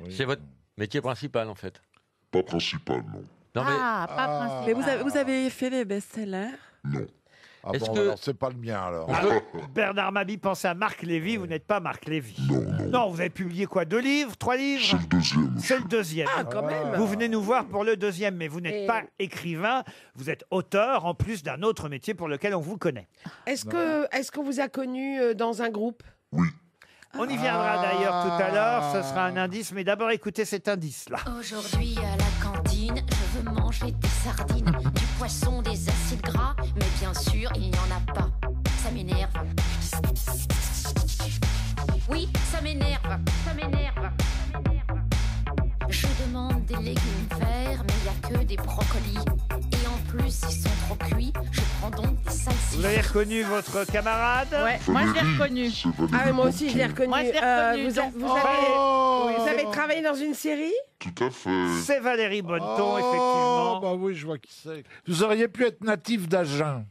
C'est votre métier principal, en fait. Pas principal, non. Non, mais Ah, pas principal. Mais vous avez fait les best-sellers? Non. Ah Est-ce bon, que- alors c'est pas le mien alors. Bernard Mabie pensait à Marc Lévy, vous n'êtes pas Marc Lévy. Non, vous avez publié quoi? 2 livres? 3 livres? C'est le deuxième. C'est le deuxième. Ah, quand même. Vous venez nous voir pour le deuxième, mais vous n'êtes Et- pas écrivain, vous êtes auteur, en plus d'un autre métier pour lequel on vous connaît. Est-ce qu'on vous a connu dans un groupe? On y viendra d'ailleurs tout à l'heure, ce sera un indice, mais d'abord écoutez cet indice-là. Aujourd'hui à la cantine, je veux manger des sardines, du poisson, des acides gras, mais bien sûr il n'y en a pas. Ça m'énerve. Oui, ça m'énerve. Ça m'énerve. Je demande des légumes verts, mais il n'y a que des brocolis. Et en plus, ils sont trop cuits. Je prends donc des salsifis. Vous avez reconnu votre camarade? Ouais, moi je l'ai reconnu. Ah, mais moi aussi, je l'ai reconnu. Moi, je l'ai reconnu, Vous avez bon. travaillé dans une série? Tout à fait. C'est Valérie Bonneton, Oh, effectivement. bah oui, je vois qui c'est. Vous auriez pu être natif d'Agen.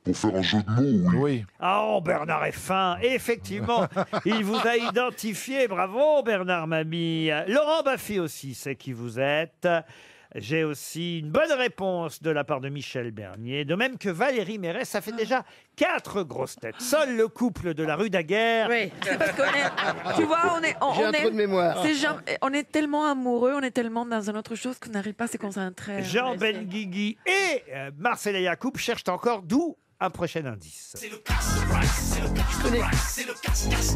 Pour faire un jeu de mots, oui. Oui. Ah, oh, Bernard est fin. Et effectivement, il vous a identifié. Bravo, Bernard Mabie. Laurent Baffy aussi sait qui vous êtes. J'ai aussi une bonne réponse de la part de Michel Bernier, de même que Valérie Mérès. Ça fait déjà 4 grosses têtes. Seul le couple de la rue Daguerre. Oui. C'est parce qu'on est, tu vois, J'ai un trou de mémoire. on est tellement amoureux, on est tellement dans une autre chose qu'on n'arrive pas à se concentrer. Jean Benguigui et Marcella Yacoub cherchent encore, d'où un prochain indice. C'est le casse de Bryce, c'est le casse de Bryce, c'est le casse de Bryce,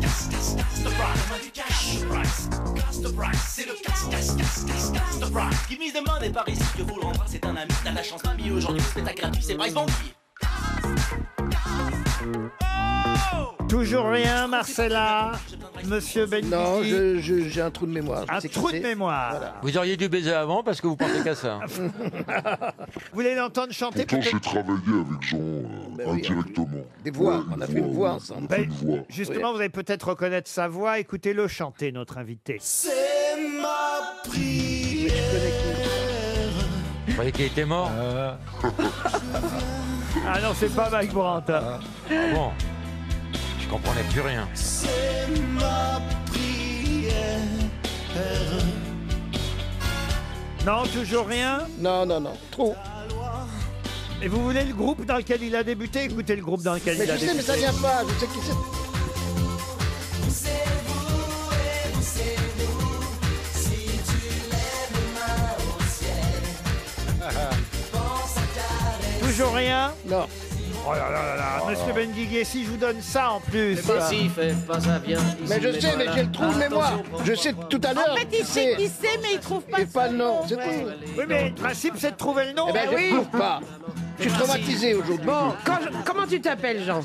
du cash de Bryce, casse de Bryce, c'est le casse de Bryce. Qui mise de monnaie par ici, que vous le rendra, c'est un ami, t'as la chance, mamie, aujourd'hui, spectacle gratuit, c'est Bryce Bonky. Toujours rien, Marcella. Monsieur Benguigui. Non, j'ai un trou de mémoire. Un trou de mémoire. Voilà. vous auriez dû baiser avant parce que vous pensez qu'à ça. Vous voulez l'entendre chanter Pourtant, j'ai peut-être? travaillé avec Jean oui, indirectement. Des voix, Ouais, on a fait une voix ensemble. Ben, Une voix. justement, vous allez peut-être reconnaître sa voix. Écoutez-le chanter, notre invité. C'est ma prière. Vous croyez qu'il était mort Ah non, c'est pas Mike Brandt. Ah bon, je comprenais plus rien. C'est ma prière. Non, toujours rien. Non, trop. Et vous voulez le groupe dans lequel il a débuté? Écoutez le groupe dans lequel Mais il a je sais, débuté. mais ça vient pas. Je sais qui c'est. C'est vous et c'est nous. Si tu lèves les mains au ciel, pense à ta Toujours rien. Non. Oh là là là là, Monsieur Benguigui, si je vous donne ça en plus. Mais je sais, mais j'ai le trou de mémoire. Je sais tout à l'heure. En fait, il sait qui c'est, mais il trouve pas Et pas son le nom, nom. c'est Ouais. tout. Oui, mais le principe, c'est de trouver le nom. Eh ben, je oui. ne trouve pas. Je suis traumatisé aujourd'hui. Bon, comment tu t'appelles, Jean?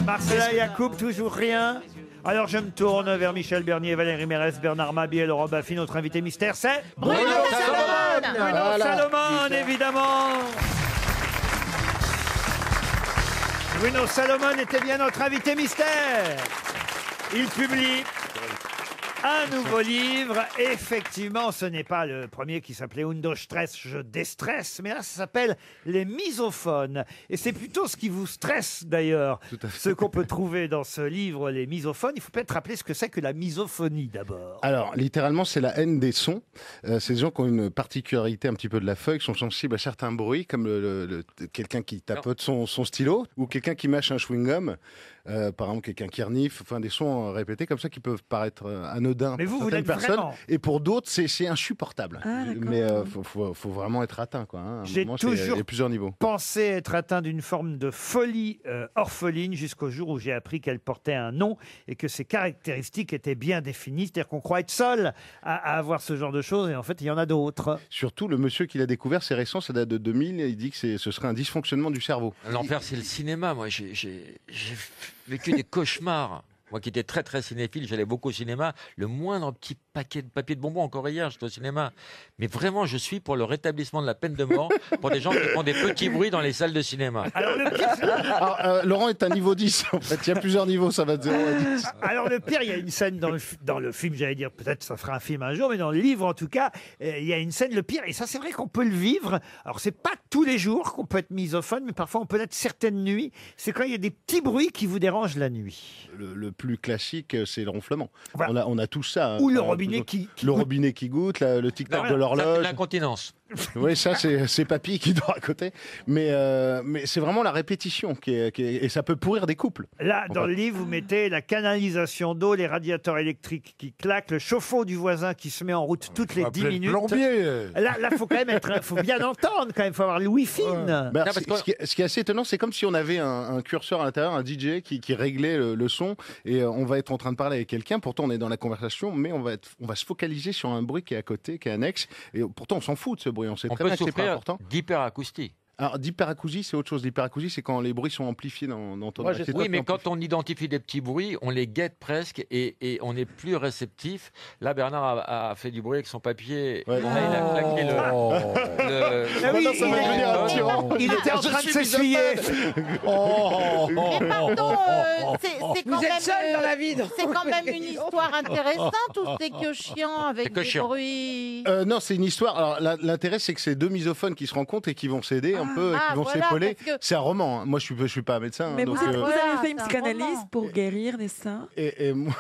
Marcella Yacoub, toujours rien. Alors je me tourne vers Michel Bernier, Valérie Mérès, Bernard Mabie et Laurent Baffy. Notre invité mystère, c'est Bruno Salomon. Bruno Voilà. Salomon, évidemment. Bruno Salomon était bien notre invité mystère. Il publie un nouveau livre. Effectivement, ce n'est pas le premier qui s'appelait Undo Stress, je déstresse, mais là, ça s'appelle Les Misophones. Et c'est plutôt ce qui vous stresse, d'ailleurs, ce qu'on peut trouver dans ce livre, Les Misophones. Il faut peut-être rappeler ce que c'est que la misophonie, d'abord. Alors, littéralement, c'est la haine des sons. C'est des gens qui ont une particularité un petit peu de la feuille, qui sont sensibles à certains bruits, comme quelqu'un qui tapote son stylo, ou quelqu'un qui mâche un chewing-gum. Par exemple, quelqu'un qui renifle, enfin des sons répétés comme ça qui peuvent paraître anodins Mais pour vous certaines l'êtes personnes, vraiment. et pour d'autres, c'est insupportable. Ah, d'accord. Mais faut vraiment être atteint, quoi. Hein. À un J'ai moment, toujours il y a plusieurs niveaux. pensé être atteint d'une forme de folie orpheline jusqu'au jour où j'ai appris qu'elle portait un nom et que ses caractéristiques étaient bien définies. C'est-à-dire qu'on croit être seul à avoir ce genre de choses et en fait, il y en a d'autres. Surtout, le monsieur qui l'a découvert, c'est récent, ça date de 2000, il dit que ce serait un dysfonctionnement du cerveau. L'enfer, c'est le cinéma. Moi, j'ai vécu des cauchemars. Moi qui étais très très cinéphile, j'allais beaucoup au cinéma. Le moindre petit paquet de papier de bonbons encore hier, j'étais au cinéma. Mais vraiment, je suis pour le rétablissement de la peine de mort pour des gens qui font des petits bruits dans les salles de cinéma. Alors, le pire, Alors, Laurent est un niveau 10, en fait. Il y a plusieurs niveaux, ça va de 0 à 10. alors, le pire, il y a une scène dans le film, j'allais dire, peut-être ça fera un film un jour, mais dans le livre, en tout cas, il y a une scène, le pire, et ça, c'est vrai qu'on peut le vivre. Alors, c'est pas tous les jours qu'on peut être misophone, mais parfois, on peut l'être certaines nuits. C'est quand il y a des petits bruits qui vous dérangent la nuit. Le plus classique, c'est le ronflement. Voilà. On a tous ça. Ou le robinet qui le robinet qui goûte, le tic-tac de l'horloge. L'incontinence. Oui, ça, c'est papy qui dort à côté. Mais c'est vraiment la répétition et ça peut pourrir des couples. Là, dans le livre, vous mettez la canalisation d'eau, les radiateurs électriques qui claquent, le chauffe-eau du voisin qui se met en route toutes les 10 minutes. Là, faut quand même faut bien entendre quand même, faut avoir le wifi. Ce qui est assez étonnant, c'est comme si on avait un curseur à l'intérieur, un DJ qui réglait le son, et on va être en train de parler avec quelqu'un. Pourtant, on est dans la conversation, mais on va se focaliser sur un bruit qui est à côté, qui est annexe. Et pourtant, on s'en fout de ce bruit. On sait très bien que c'est pas important. D'hyperacousie. Alors, d'hyperacousie, c'est autre chose. L'hyperacousie, c'est quand les bruits sont amplifiés dans ton oreille. Oui, mais quand on identifie des petits bruits, on les guette presque et on est plus réceptif. Là, Bernard a fait du bruit avec son papier. Ouais. Là, il a claqué il était en train de s'essuyer. Mais pardon, c'est Vous quand êtes même, seul dans la vie. c'est quand même une histoire intéressante ou c'est que chiant avec des bruits. Non, c'est une histoire. Alors, l'intérêt, c'est que c'est deux misophones qui se rencontrent et qui vont s'aider un peu, qui vont s'épauler. parce que- C'est un roman. Hein. Moi, je suis pas un médecin. Mais donc, vous avez fait une c'est un psychanalyse roman. pour guérir les seins? et moi...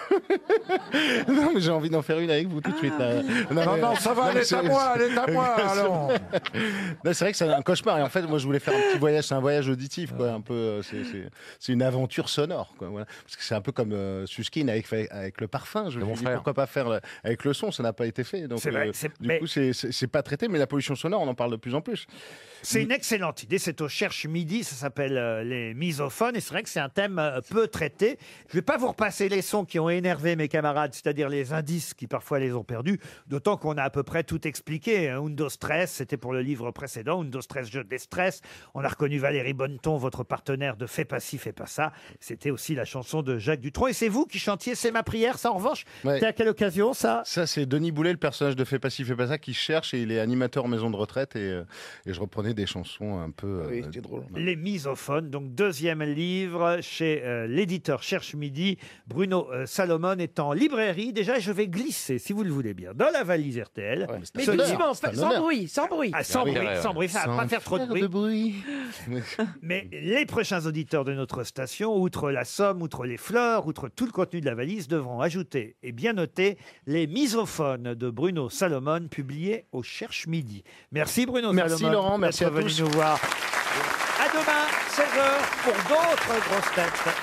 non, mais j'ai envie d'en faire une avec vous tout de suite. Là. Non, ça va, elle est à moi, allons. Non, c'est vrai que c'est un cauchemar. Et en fait, moi, je voulais faire un petit voyage. C'est un voyage auditif, quoi. Un peu. C'est une aventure sonore, quoi. Voilà. Parce que c'est un peu comme Suskin avec le parfum. Je me dis pourquoi pas faire avec le son. Ça n'a pas été fait. Donc, C'est vrai, du coup, c'est pas traité. Mais la pollution sonore, on en parle de plus en plus. C'est une excellente idée. C'est au Cherche Midi. Ça s'appelle les misophones. Et c'est vrai que c'est un thème peu traité. Je vais pas vous repasser les sons qui ont énervé mes camarades, c'est-à-dire les indices qui parfois les ont perdus. D'autant qu'on a à peu près tout expliqué. Undo Stress, c'était pour le livre précédent. Undo Stress, jeu des stress. On a reconnu Valérie Bonneton, votre partenaire de Fais pas ci, fais pas ça. C'était aussi la chanson de Jacques Dutronc. Et c'est vous qui chantiez C'est ma prière. Ça, en revanche, c'était à quelle occasion, ça? Ça, c'est Denis Boulet, le personnage de Fais pas ci, fais pas ça, qui cherche, et il est animateur en maison de retraite, et je reprenais des chansons un peu... Oui, c'était drôle. Les misophones, donc deuxième livre chez l'éditeur Cherche Midi. Bruno Salomon est en librairie. Déjà, je vais glisser, si vous le voulez bien, dans la valise RTL. Mais Ce doucement, livre- sans bruit, sans bruit. Ah, sans bruit, ça va pas faire trop de bruit. Mais les prochains auditeurs de notre station, outre la somme, outre les fleurs, outre tout le contenu de la valise, devront ajouter et bien noter les misophones de Bruno Salomon, publiés au Cherche Midi. Merci Bruno Merci Salomon. Laurent, merci d'être à venu tous. nous voir. À demain, 16h, pour d'autres grosses têtes.